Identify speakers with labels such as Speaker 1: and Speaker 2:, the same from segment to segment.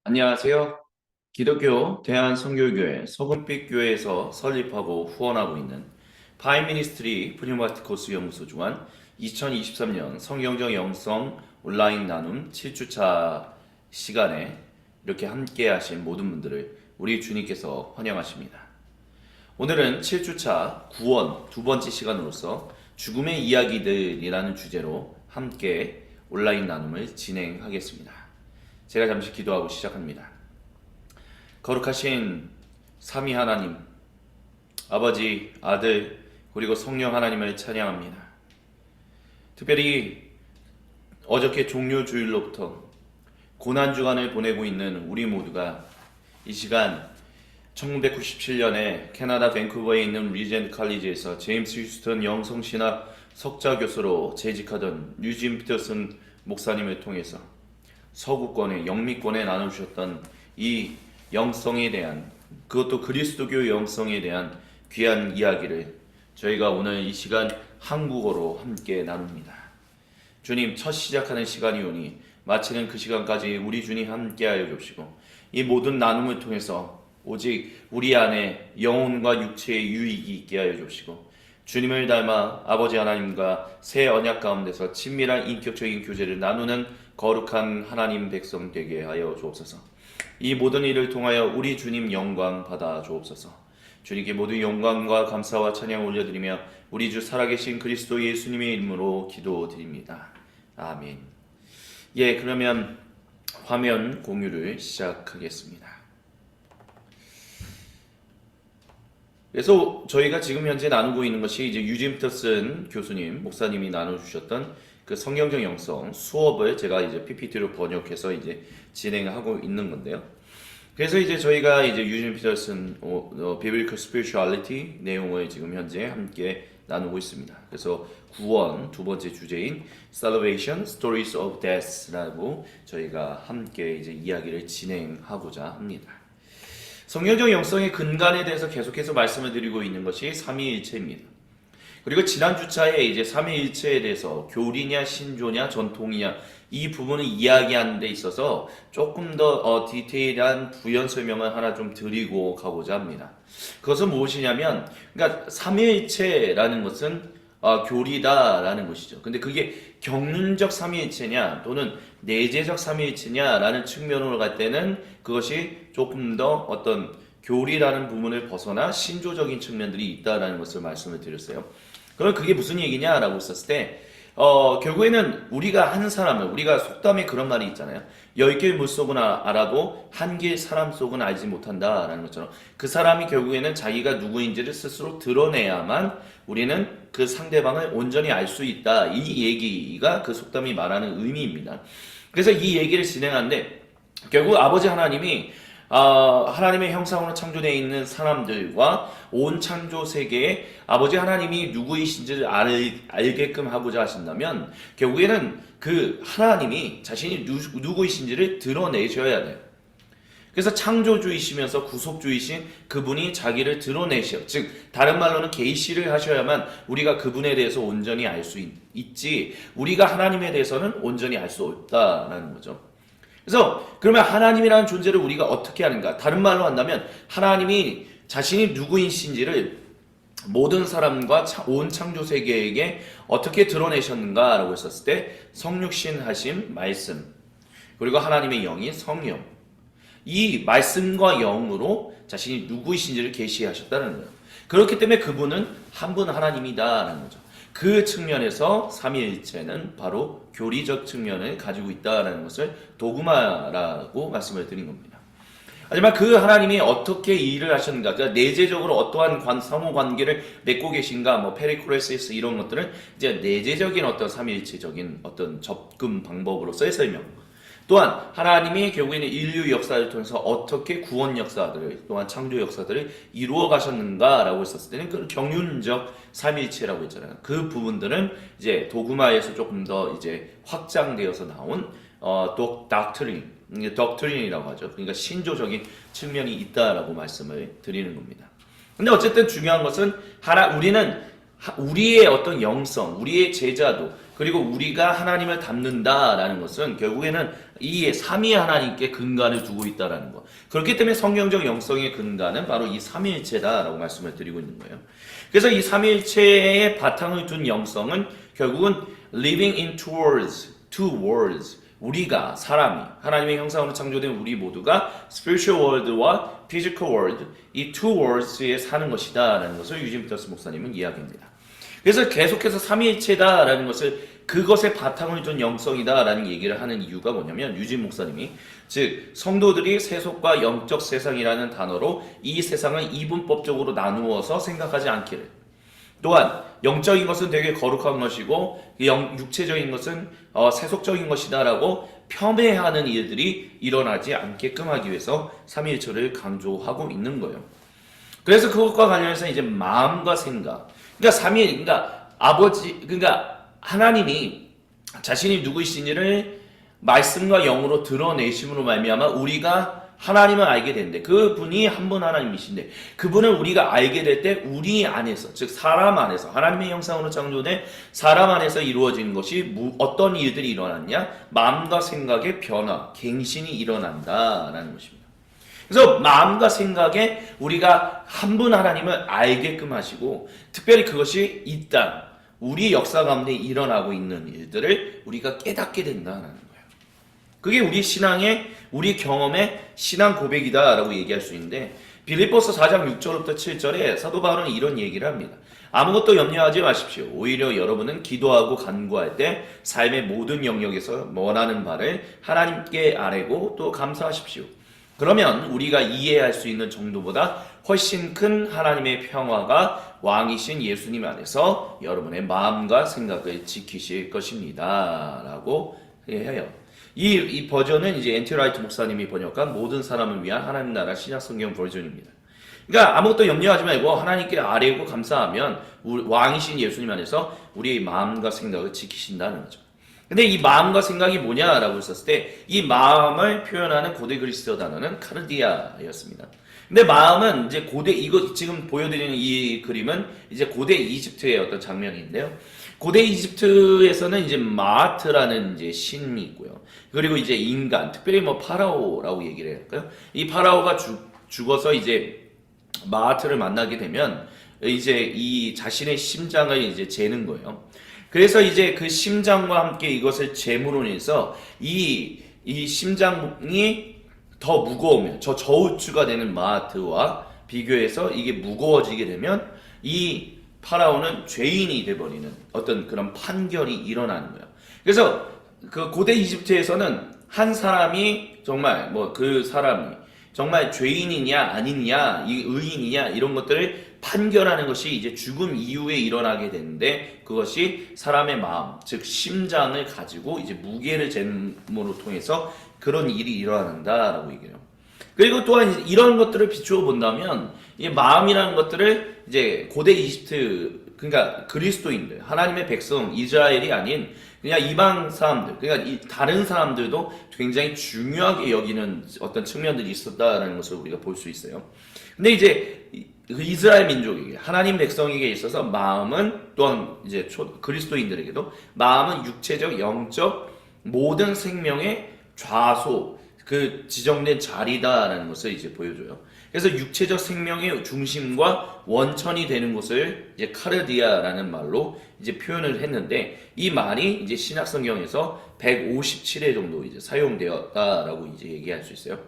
Speaker 1: 안녕하세요. 기독교 대한선교교회 서금빛교회에서 설립하고 후원하고 있는 파이미니스트리 프리마티코스 연구소 주관 2023년 성경적 영성 온라인 나눔 7주차 시간에 이렇게 함께 하신 모든 분들을 우리 주님께서 환영하십니다. 오늘은 7주차 구원 두 번째 시간으로서 죽음의 이야기들이라는 주제로 함께 온라인 나눔을 진행하겠습니다. 제가 잠시 기도하고 시작합니다. 거룩하신 삼위 하나님, 아버지, 아들, 그리고 성령 하나님을 찬양합니다. 특별히 어저께 종료주일로부터 고난주간을 보내고 있는 우리 모두가 이 시간 1997년에 캐나다 밴쿠버에 있는 리젠트 칼리지에서 제임스 휴스턴 영성신학 석좌교수로 재직하던 유진 피터슨 목사님을 통해서 서구권에 영미권에 나누셨던 이 영성에 대한, 그것도 그리스도교 영성에 대한 귀한 이야기를 저희가 오늘 이 시간 한국어로 함께 나눕니다. 주님, 첫 시작하는 시간이 오니 마치는 그 시간까지 우리 주님 함께하여 주시고 이 모든 나눔을 통해서 오직 우리 안에 영혼과 육체의 유익이 있게 하여 주시고 주님을 닮아 아버지 하나님과 새 언약 가운데서 친밀한 인격적인 교제를 나누는 거룩한 하나님 백성 되게 하여 주옵소서. 이 모든 일을 통하여 우리 주님 영광 받아 주옵소서. 주님께 모든 영광과 감사와 찬양 올려드리며 우리 주 살아계신 그리스도 예수님의 이름으로 기도드립니다. 아멘. 그러면 화면 공유를 시작하겠습니다. 그래서 저희가 지금 현재 나누고 있는 것이 이제 유진 피터슨 교수님, 목사님이 나눠주셨던 그 성경적 영성 수업을 제가 이제 PPT로 번역해서 이제 진행하고 있는 건데요. 그래서 이제 저희가 이제 유진 피터슨 Biblical Spirituality 내용을 지금 현재 함께 나누고 있습니다. 그래서 구원 두 번째 주제인 Salvation Stories of Death라고 저희가 함께 이제 이야기를 진행하고자 합니다. 성경적 영성의 근간에 대해서 계속해서 말씀을 드리고 있는 것이 삼위일체입니다. 그리고 지난 주차에 이제 삼위일체에 대해서 교리냐 신조냐 전통이냐 이 부분을 이야기하는 데 있어서 조금 더 디테일한 부연 설명을 하나 좀 드리고 가고자 합니다. 그것은 무엇이냐면, 그러니까 삼위일체라는 것은 교리다라는 것이죠. 근데 그게 경륜적 삼위일체냐 또는 내재적 삼위일체냐라는 측면으로 갈 때는 그것이 조금 더 어떤 교리라는 부분을 벗어나 신조적인 측면들이 있다라는 것을 말씀을 드렸어요. 그럼 그게 무슨 얘기냐라고 했었을 때 결국에는 우리가 한 사람을, 우리가 속담에 그런 말이 있잖아요. 10길 물속은 알아도 한 길 사람 속은 알지 못한다라는 것처럼 그 사람이 결국에는 자기가 누구인지를 스스로 드러내야만 우리는 그 상대방을 온전히 알 수 있다. 이 얘기가 그 속담이 말하는 의미입니다. 그래서 이 얘기를 진행하는데 결국 아버지 하나님이 하나님의 형상으로 창조되어 있는 사람들과 온 창조 세계에 아버지 하나님이 누구이신지를 알게끔 하고자 하신다면 결국에는 그 하나님이 자신이 누구이신지를 드러내셔야 돼요. 그래서 창조주이시면서 구속주이신 그분이 자기를 드러내셔. 즉 다른 말로는 계시를 하셔야만 우리가 그분에 대해서 온전히 알 수 있지 우리가 하나님에 대해서는 온전히 알 수 없다라는 거죠. 그래서 그러면 하나님이라는 존재를 우리가 어떻게 하는가? 다른 말로 한다면 하나님이 자신이 누구이신지를 모든 사람과 온 창조 세계에게 어떻게 드러내셨는가라고 했었을 때 성육신 하심 말씀 그리고 하나님의 영인 성령 이 말씀과 영으로 자신이 누구이신지를 계시하셨다는 거예요. 그렇기 때문에 그분은 한 분 하나님이다라는 거죠. 그 측면에서 삼위일체는 바로 교리적 측면을 가지고 있다는 것을 도그마라고 말씀을 드린 겁니다. 하지만 그 하나님이 어떻게 일을 하셨는가, 그러니까 내재적으로 어떠한 상호 관계를 맺고 계신가, 뭐 페리코레시스 이런 것들은 이제 내재적인 어떤 삼위일체적인 어떤 접근 방법으로서의 설명. 또한 하나님이 결국에는 인류 역사를 통해서 어떻게 구원 역사들을 또한 창조 역사들을 이루어 가셨는가라고 했었을 때는 그 경륜적 삼위일체라고 했잖아요. 그 부분들은 이제 도그마에서 조금 더 이제 확장되어서 나온 덕트린이라고 하죠. 그러니까 신조적인 측면이 있다라고 말씀을 드리는 겁니다. 근데 어쨌든 중요한 것은 우리는 우리의 어떤 영성, 우리의 제자도 그리고 우리가 하나님을 닮는다라는 것은 결국에는 이 삼위 하나님께 근간을 두고 있다라는 것. 그렇기 때문에 성경적 영성의 근간은 바로 이 삼위일체다라고 말씀을 드리고 있는 거예요. 그래서 이 삼위일체의 바탕을 둔 영성은 결국은 living in two worlds. 우리가 사람이 하나님의 형상으로 창조된 우리 모두가 spiritual world와 physical world 이 two worlds에 사는 것이다라는 것을 유진 피터스 목사님은 이야기합니다. 그래서 계속해서 삼위일체다라는 것을 그것에 바탕을 둔 영성이다라는 얘기를 하는 이유가 뭐냐면 유진 목사님이 즉 성도들이 세속과 영적 세상이라는 단어로 이 세상을 이분법적으로 나누어서 생각하지 않기를 또한 영적인 것은 되게 거룩한 것이고 육체적인 것은 세속적인 것이다라고 폄훼하는 일들이 일어나지 않게끔 하기 위해서 삼위일체를 강조하고 있는 거예요. 그래서 그것과 관련해서 이제 마음과 생각 그러니까 하나님이 자신이 누구이신지를 말씀과 영으로 드러내심으로 말미암아 우리가 하나님을 알게 되는데 그분이 한 분 하나님이신데 그분을 우리가 알게 될 때 우리 안에서 즉 사람 안에서 하나님의 형상으로 창조된 사람 안에서 이루어지는 것이 어떤 일들이 일어났냐 마음과 생각의 변화, 갱신이 일어난다라는 것입니다. 그래서 마음과 생각에 우리가 한 분 하나님을 알게끔 하시고 특별히 그것이 이 땅 우리 역사 가운데 일어나고 있는 일들을 우리가 깨닫게 된다는 거예요. 그게 우리 신앙의 우리 경험의 신앙 고백이다라고 얘기할 수 있는데 빌립보서 4장 6절부터 7절에 사도 바울은 이런 얘기를 합니다. 아무것도 염려하지 마십시오. 오히려 여러분은 기도하고 간구할 때 삶의 모든 영역에서 원하는 바를 하나님께 아뢰고 또 감사하십시오. 그러면 우리가 이해할 수 있는 정도보다 훨씬 큰 하나님의 평화가 왕이신 예수님 안에서 여러분의 마음과 생각을 지키실 것입니다. 라고 해요. 이 버전은 이제 엔티 라이트 목사님이 번역한 모든 사람을 위한 하나님 나라 신약성경 버전입니다. 그러니까 아무것도 염려하지 말고 하나님께 아뢰고 감사하면 왕이신 예수님 안에서 우리의 마음과 생각을 지키신다는 거죠. 근데 이 마음과 생각이 뭐냐라고 했었을 때 이 마음을 표현하는 고대 그리스어 단어는 카르디아였습니다. 근데 마음은 이제 이거 지금 보여드리는 이 그림은 이제 고대 이집트의 어떤 장면인데요. 고대 이집트에서는 이제 마아트라는 이제 신이 있고요. 그리고 이제 인간, 특별히 파라오라고 얘기를 할까요? 이 파라오가 죽어서 이제 마아트를 만나게 되면 이제 이 자신의 심장을 이제 재는 거예요. 그래서 이제 그 심장과 함께 이것을 재물로 인해서 이 심장이 더 무거우면 저 저우추가 되는 마아트와 비교해서 이게 무거워지게 되면 이 파라오는 죄인이 돼버리는 어떤 그런 판결이 일어나는 거예요. 그래서 그 고대 이집트에서는 한 사람이 정말 그 사람이 정말 죄인이냐 아니냐 이 의인이냐 이런 것들을 판결하는 것이 이제 죽음 이후에 일어나게 되는데 그것이 사람의 마음 즉 심장을 가지고 이제 무게를 잴므로 통해서 그런 일이 일어난다라고 얘기해요. 그리고 또한 이런 것들을 비추어 본다면 이 마음이라는 것들을 이제 고대 이집트 그러니까 그리스도인들 하나님의 백성 이스라엘이 아닌 그냥 이방 사람들 그러니까 다른 사람들도 굉장히 중요하게 여기는 어떤 측면들이 있었다라는 것을 우리가 볼 수 있어요. 근데 이제 그 이스라엘 민족에게 하나님 백성에게 있어서 마음은 또한 이제 그리스도인들에게도 마음은 육체적 영적 모든 생명의 좌소 그 지정된 자리다라는 것을 이제 보여줘요. 그래서 육체적 생명의 중심과 원천이 되는 곳을 이제 카르디아라는 말로 이제 표현을 했는데 이 말이 이제 신약 성경에서 157회 정도 이제 사용되었다라고 이제 얘기할 수 있어요.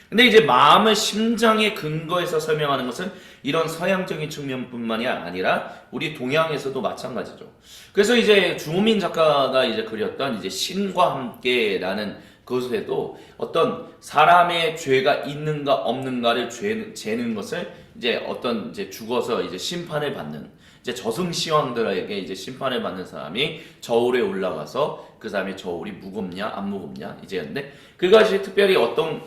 Speaker 1: 근데 이제 마음을 심장의 근거에서 설명하는 것은 이런 서양적인 측면뿐만이 아니라 우리 동양에서도 마찬가지죠. 그래서 이제 주호민 작가가 이제 그렸던 이제 신과 함께라는 그것에도 어떤 사람의 죄가 있는가 없는가를 재는 것을 이제 어떤 이제 죽어서 이제 심판을 받는 이제 저승시황들에게 이제 심판을 받는 사람이 저울에 올라가서 그 사람의 저울이 무겁냐 안 무겁냐 이제 근데 그것이 특별히 어떤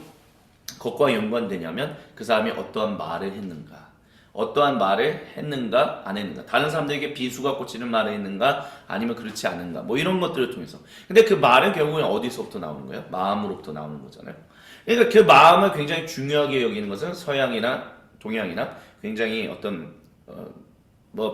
Speaker 1: 것과 연관되냐면 그 사람이 어떠한 말을 했는가 안 했는가 다른 사람들에게 비수가 꽂히는 말을 했는가 아니면 그렇지 않은가 이런 것들을 통해서 근데 그 말은 결국엔 어디서부터 나오는 거예요? 마음으로부터 나오는 거잖아요. 그러니까 그 마음을 굉장히 중요하게 여기는 것은 서양이나 동양이나 굉장히 어떤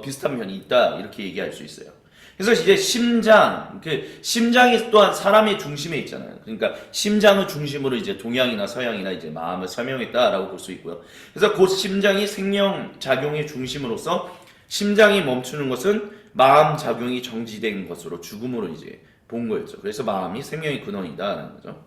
Speaker 1: 비슷한 면이 있다 이렇게 얘기할 수 있어요. 그래서 이제 심장, 심장이 또한 사람의 중심에 있잖아요. 그러니까 심장을 중심으로 이제 동양이나 서양이나 이제 마음을 설명했다라고 볼 수 있고요. 그래서 곧 심장이 생명 작용의 중심으로서 심장이 멈추는 것은 마음 작용이 정지된 것으로 죽음으로 이제 본 거였죠. 그래서 마음이 생명의 근원이다라는 거죠.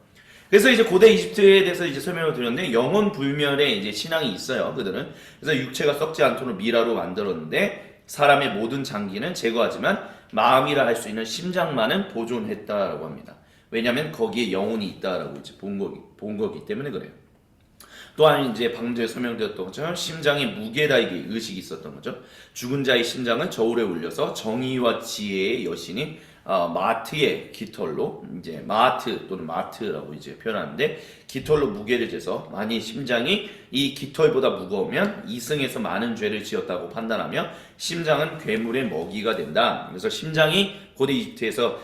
Speaker 1: 그래서 이제 고대 이집트에 대해서 이제 설명을 드렸는데 영원 불멸의 이제 신앙이 있어요. 그들은. 그래서 육체가 썩지 않도록 미라로 만들었는데 사람의 모든 장기는 제거하지만 마음이라 할 수 있는 심장만은 보존했다라고 합니다. 왜냐하면 거기에 영혼이 있다라고 이제 본 거기 때문에 그래요. 또한 이제 방금 전에 설명드렸던 것처럼 심장에 무게다이기 의식이 있었던 거죠. 죽은 자의 심장은 저울에 올려서 정의와 지혜의 여신인 마트의 깃털로 이제 마트 또는 마트라고 이제 표현하는데 깃털로 무게를 재서 만일 심장이 이 깃털보다 무거우면 이승에서 많은 죄를 지었다고 판단하며 심장은 괴물의 먹이가 된다. 그래서 심장이 고대 이집트에서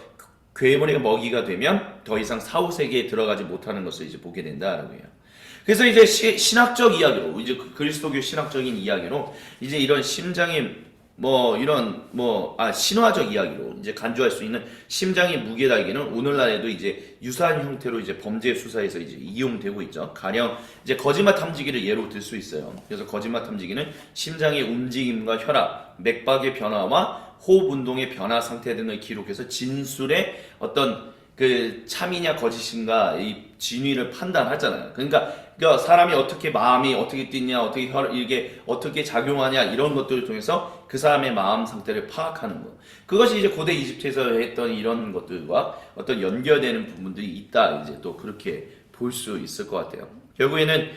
Speaker 1: 괴물의 먹이가 되면 더 이상 사후세계에 들어가지 못하는 것을 이제 보게 된다라고 해요. 그래서 이제 신학적 이야기로 이제 그리스도교 신학적인 이야기로 이제 이런 심장의 신화적 이야기로 이제 간주할 수 있는 심장의 무게달기는 오늘날에도 이제 유사한 형태로 이제 범죄 수사에서 이제 이용되고 있죠. 가령 이제 거짓말 탐지기를 예로 들 수 있어요. 그래서 거짓말 탐지기는 심장의 움직임과 혈압, 맥박의 변화와 호흡 운동의 변화 상태 등을 기록해서 진술의 어떤 그 참이냐 거짓인가 이 진위를 판단하잖아요. 그러니까 사람이 어떻게 마음이 어떻게 뛰냐, 어떻게 이게 어떻게 작용하냐 이런 것들을 통해서 그 사람의 마음 상태를 파악하는 것. 그것이 이제 고대 이집트에서 했던 이런 것들과 어떤 연결되는 부분들이 있다. 이제 또 그렇게 볼 수 있을 것 같아요. 결국에는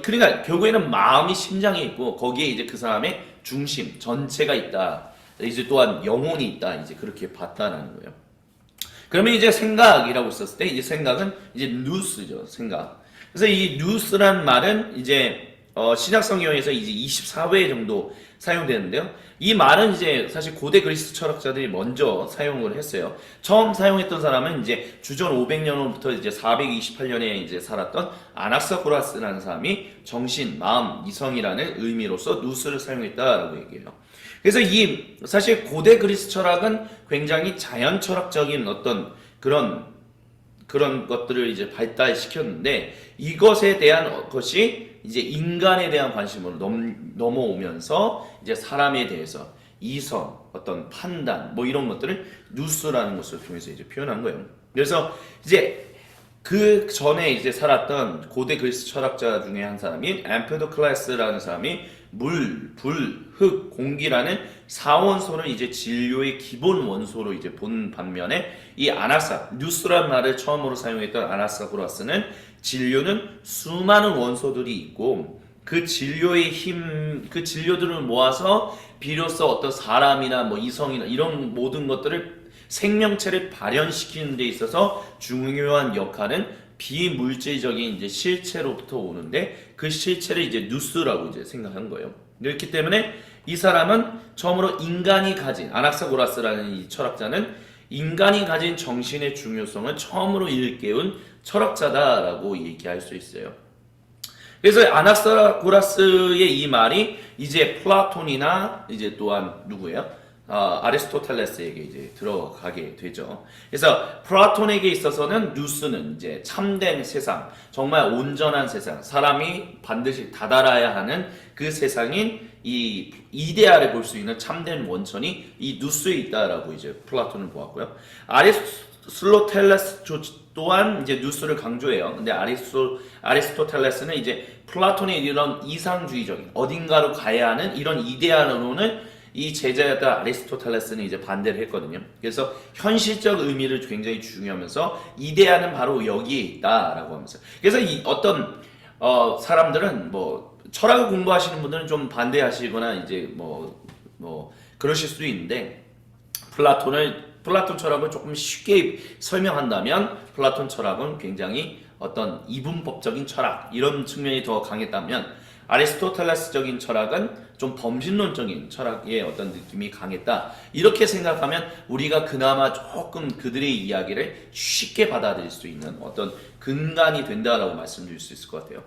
Speaker 1: 그러니까 결국에는 마음이 심장에 있고 거기에 이제 그 사람의 중심 전체가 있다. 이제 또한 영혼이 있다. 이제 그렇게 봤다라는 거예요. 그러면 이제 생각이라고 썼을 때 이제 생각은 이제 누스죠. 생각. 그래서 이 누스란 말은 이제 신약 성경에서 이제 24회 정도 사용되는데요. 이 말은 이제 사실 고대 그리스 철학자들이 먼저 사용을 했어요. 처음 사용했던 사람은 이제 주전 500년부터 이제 428년에 이제 살았던 아낙사고라스라는 사람이 정신, 마음, 이성이라는 의미로서 누스를 사용했다라고 얘기해요. 그래서 이 사실 고대 그리스 철학은 굉장히 자연 철학적인 어떤 그런 것들을 이제 발달시켰는데 이것에 대한 것이 이제 인간에 대한 관심으로 넘어오면서 이제 사람에 대해서 이성, 어떤 판단 뭐 이런 것들을 누스라는 것을 통해서 이제 표현한 거예요. 그래서 이제 그 전에 이제 살았던 고대 그리스 철학자 중에 한 사람인 엠페도클레스라는 사람이 물, 불, 흙, 공기라는 4원소를 이제 진료의 기본 원소로 이제 본 반면에 이 뉴스란 말을 처음으로 사용했던 아나사고라스는 진료는 수많은 원소들이 있고 그 진료의 그 진료들을 모아서 비로소 어떤 사람이나 뭐 이성이나 이런 모든 것들을 생명체를 발현시키는 데 있어서 중요한 역할은 비물질적인 이제 실체로부터 오는데 그 실체를 이제 누스라고 이제 생각한 거예요. 그렇기 때문에 이 사람은 처음으로 인간이 가진 아낙사고라스라는 이 철학자는 인간이 가진 정신의 중요성을 처음으로 일깨운 철학자다라고 얘기할 수 있어요. 그래서 아낙사고라스의 이 말이 이제 플라톤이나 이제 또한 누구예요? 아리스토텔레스에게 이제 들어가게 되죠. 그래서 플라톤에게 있어서는 누스는 이제 참된 세상, 정말 온전한 세상, 사람이 반드시 다다라야 하는 그 세상인 이 이데아를 볼 수 있는 참된 원천이 이 누스에 있다라고 이제 플라톤을 보았고요. 아리스토텔레스 또한 이제 누스를 강조해요. 근데 아리스토텔레스는 이제 플라톤의 이런 이상주의적인 어딘가로 가야 하는 이런 이데아로는 이 제자였던 아리스토텔레스는 이제 반대를 했거든요. 그래서 현실적 의미를 굉장히 중요하면서 이데아는 바로 여기에 있다라고 하면서 그래서 이 어떤 사람들은 뭐 철학을 공부하시는 분들은 좀 반대하시거나 이제 뭐 그러실 수도 있는데 플라톤 철학을 조금 쉽게 설명한다면 플라톤 철학은 굉장히 어떤 이분법적인 철학 이런 측면이 더 강했다면 아리스토텔레스적인 철학은 좀 범신론적인 철학의 어떤 느낌이 강했다. 이렇게 생각하면 우리가 그나마 조금 그들의 이야기를 쉽게 받아들일 수 있는 어떤 근간이 된다라고 말씀드릴 수 있을 것 같아요.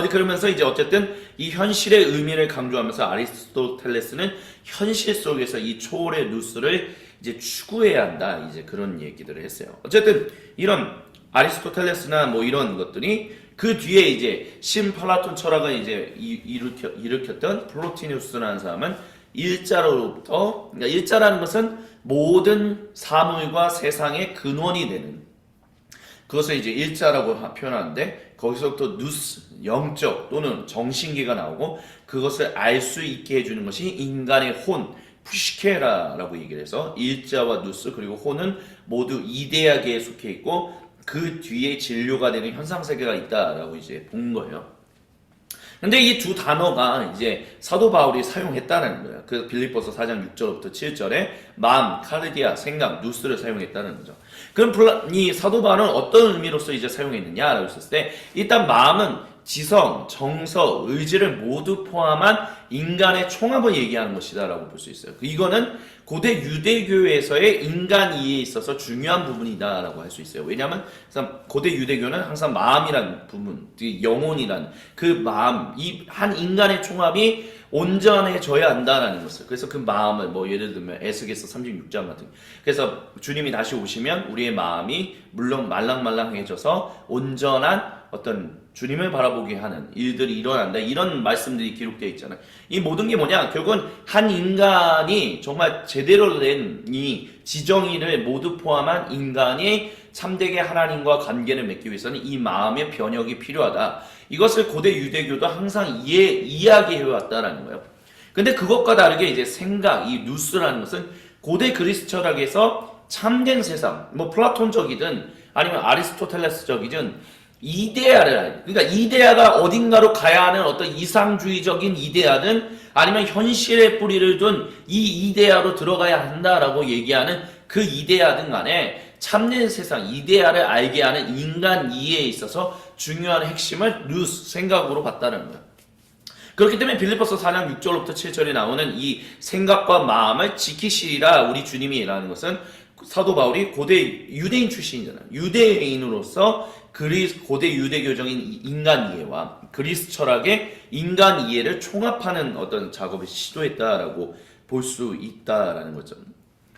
Speaker 1: 그러면서 이제 어쨌든 이 현실의 의미를 강조하면서 아리스토텔레스는 현실 속에서 이 초월의 누스를 이제 추구해야 한다. 이제 그런 얘기들을 했어요. 어쨌든 이런 아리스토텔레스나 뭐 이런 것들이 그 뒤에 이제 신플라톤 철학을 이제 일으켰던 플로티누스라는 사람은 일자로부터, 그러니까 일자라는 것은 모든 사물과 세상의 근원이 되는, 그것을 이제 일자라고 표현하는데, 거기서부터 누스, 영적 또는 정신계가 나오고, 그것을 알 수 있게 해주는 것이 인간의 혼, 푸시케라라고 얘기를 해서, 일자와 누스 그리고 혼은 모두 이데아계에 속해 있고, 그 뒤에 진료가 되는 현상세계가 있다라고 이제 본 거예요. 근데 이 두 단어가 이제 사도 바울이 사용했다는 거예요. 그 빌립보서 4장 6절부터 7절에 마음, 카르디아, 생각, 누스를 사용했다는 거죠. 그럼 이 사도 바울은 어떤 의미로서 이제 사용했느냐라고 했을 때, 일단 마음은 지성, 정서, 의지를 모두 포함한 인간의 총합을 얘기하는 것이다라고 볼 수 있어요. 이거는 고대 유대교에서의 인간 이해에 있어서 중요한 부분이다라고 할 수 있어요. 왜냐하면 고대 유대교는 항상 마음이란 부분, 영혼이란 그 마음, 이 한 인간의 총합이 온전해져야 한다라는 것을. 그래서 그 마음을 뭐 예를 들면 에스겔서 36장 같은. 그래서 주님이 다시 오시면 우리의 마음이 물론 말랑말랑해져서 온전한 어떤 주님을 바라보게 하는 일들이 일어난다. 이런 말씀들이 기록되어 있잖아요. 이 모든 게 뭐냐? 결국은 한 인간이 정말 제대로 된 이 지정의를 모두 포함한 인간이 참되게 하나님과 관계를 맺기 위해서는 이 마음의 변혁이 필요하다. 이것을 고대 유대교도 항상 이야기해 왔다라는 거예요. 근데 그것과 다르게 이제 생각, 이 누스라는 것은 고대 그리스 철학에서 참된 세상, 뭐 플라톤적이든 아니면 아리스토텔레스적이든 이데아를, 그러니까 이데아가 어딘가로 가야 하는 어떤 이상주의적인 이데아든 아니면 현실의 뿌리를 둔 이 이데아로 들어가야 한다라고 얘기하는 그 이데아든 간에 참된 세상, 이데아를 알게 하는 인간 이해에 있어서 중요한 핵심을 누스, 생각으로 봤다는 거예요. 그렇기 때문에 빌립보서 4장 6절부터 7절에 나오는 이 생각과 마음을 지키시리라 우리 주님이라는 것은 사도 바울이 고대 유대인 출신이잖아요. 유대인으로서 고대 유대교적인 인간 이해와 그리스 철학의 인간 이해를 총합하는 어떤 작업을 시도했다라고 볼 수 있다라는 거죠.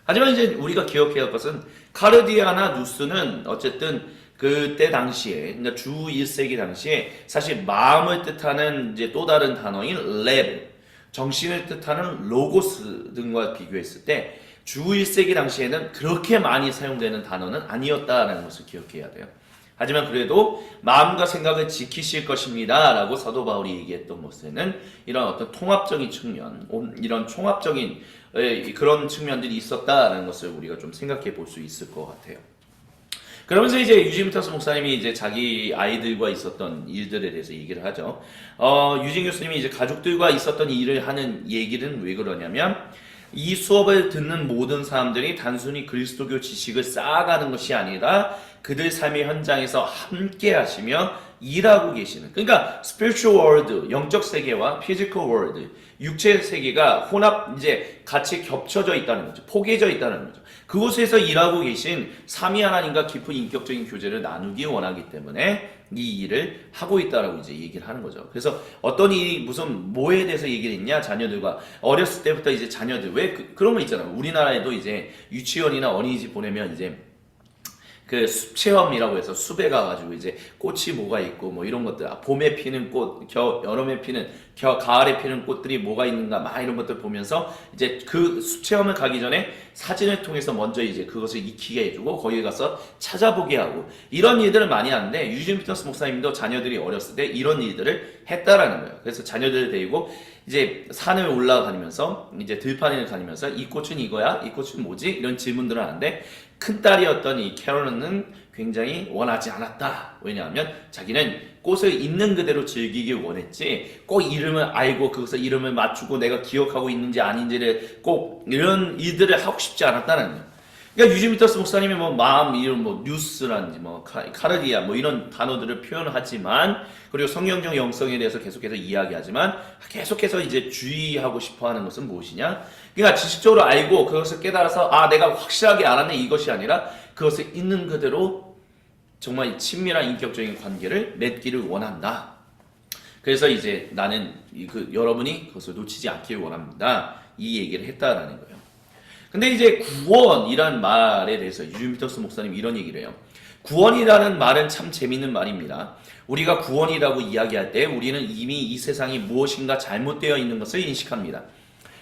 Speaker 1: 하지만 이제 우리가 기억해야 할 것은 카르디아나 누스는 어쨌든 그때 당시에, 그러니까 주 1세기 당시에 사실 마음을 뜻하는 이제 또 다른 단어인 레브, 정신을 뜻하는 로고스 등과 비교했을 때 주 1세기 당시에는 그렇게 많이 사용되는 단어는 아니었다라는 것을 기억해야 돼요. 하지만 그래도 마음과 생각을 지키실 것입니다 라고 사도 바울이 얘기했던 것에는 이런 어떤 통합적인 측면, 이런 총합적인 그런 측면들이 있었다라는 것을 우리가 좀 생각해 볼 수 있을 것 같아요. 그러면서 이제 유진 미터스 목사님이 이제 자기 아이들과 있었던 일들에 대해서 얘기를 하죠. 유진 교수님이 이제 가족들과 있었던 일을 하는 얘기는 왜 그러냐면, 이 수업을 듣는 모든 사람들이 단순히 그리스도교 지식을 쌓아가는 것이 아니라 그들 삶의 현장에서 함께 하시며 일하고 계시는, 그러니까 spiritual world, 영적 세계와 physical world, 육체 세계가 이제 같이 겹쳐져 있다는 거죠. 포개져 있다는 거죠. 그곳에서 일하고 계신 삼위 하나님과 깊은 인격적인 교제를 나누기 원하기 때문에 이 일을 하고 있다라고 이제 얘기를 하는 거죠. 그래서 어떤 일이 무슨 뭐에 대해서 얘기를 했냐, 자녀들과 어렸을 때부터 이제 자녀들 왜 그런 거 있잖아요. 우리나라에도 이제 유치원이나 어린이집 보내면 이제 그 숲 체험이라고 해서 숲에 가가지고 이제 꽃이 뭐가 있고 뭐 이런 것들, 봄에 피는 꽃, 여름에 피는, 가을에 피는 꽃들이 뭐가 있는가 막 이런 것들 보면서 이제 그 숲 체험을 가기 전에 사진을 통해서 먼저 이제 그것을 익히게 해주고 거기에 가서 찾아보게 하고 이런 일들을 많이 하는데, 유진 피터스 목사님도 자녀들이 어렸을 때 이런 일들을 했다라는 거예요. 그래서 자녀들을 데리고 이제 산을 올라가면서 이제 들판을 다니면서 이 꽃은 이거야? 이 꽃은 뭐지? 이런 질문들을 하는데, 큰딸이었던 이 캐롤은 굉장히 원하지 않았다. 왜냐하면 자기는 꽃을 있는 그대로 즐기길 원했지 꼭 이름을 알고 그것을 이름을 맞추고 내가 기억하고 있는지 아닌지를 꼭 이런 일들을 하고 싶지 않았다는 거예요. 그러니까 유진 미터스 목사님이 뭐 마음, 이런 뭐 뉴스라든지 뭐 카르디아 뭐 이런 단어들을 표현하지만, 그리고 성경적 영성에 대해서 계속해서 이야기하지만 계속해서 이제 주의하고 싶어하는 것은 무엇이냐? 그러니까 지식적으로 알고 그것을 깨달아서 내가 확실하게 알았네 이것이 아니라 그것을 있는 그대로 정말 친밀한 인격적인 관계를 맺기를 원한다. 그래서 이제 나는 여러분이 그것을 놓치지 않기를 원합니다. 이 얘기를 했다라는 거예요. 근데 이제 구원이란 말에 대해서 유진 피터스 목사님 이런 얘기를 해요. 구원이라는 말은 참 재밌는 말입니다. 우리가 구원이라고 이야기할 때 우리는 이미 이 세상이 무엇인가 잘못되어 있는 것을 인식합니다.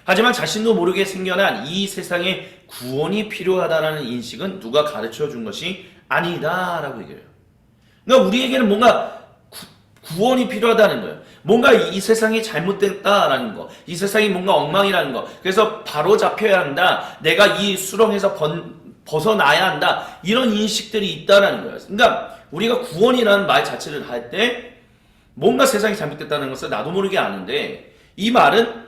Speaker 1: 하지만 자신도 모르게 생겨난 이 세상에 구원이 필요하다는 인식은 누가 가르쳐 준 것이 아니다라고 얘기해요. 그러니까 우리에게는 뭔가 구원이 필요하다는 거예요. 뭔가 이 세상이 잘못됐다라는 거, 이 세상이 뭔가 엉망이라는 거, 그래서 바로 잡혀야 한다, 내가 이 수렁에서 벗어나야 한다, 이런 인식들이 있다라는 거예요. 그러니까 우리가 구원이라는 말 자체를 할 때 뭔가 세상이 잘못됐다는 것을 나도 모르게 아는데 이 말은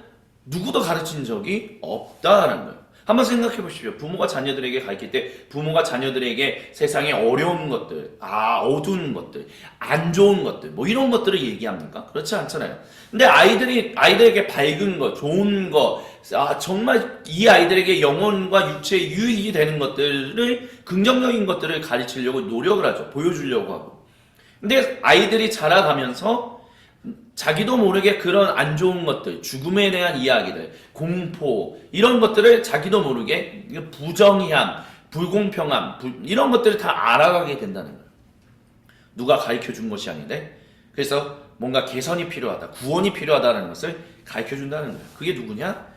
Speaker 1: 누구도 가르친 적이 없다라는 거예요. 한번 생각해 보십시오. 부모가 자녀들에게 가르칠 때 부모가 자녀들에게 세상의 어려운 것들, 어두운 것들, 안 좋은 것들, 뭐 이런 것들을 얘기합니까? 그렇지 않잖아요. 근데 아이들에게 밝은 것, 좋은 것, 정말 이 아이들에게 영혼과 육체에 유익이 되는 것들을, 긍정적인 것들을 가르치려고 노력을 하죠. 보여주려고 하고. 근데 아이들이 자라가면서 자기도 모르게 그런 안 좋은 것들, 죽음에 대한 이야기들, 공포, 이런 것들을 자기도 모르게 부정의함, 불공평함, 이런 것들을 다 알아가게 된다는 거예요. 누가 가르쳐 준 것이 아닌데, 그래서 뭔가 개선이 필요하다, 구원이 필요하다는 것을 가르쳐 준다는 거예요. 그게 누구냐?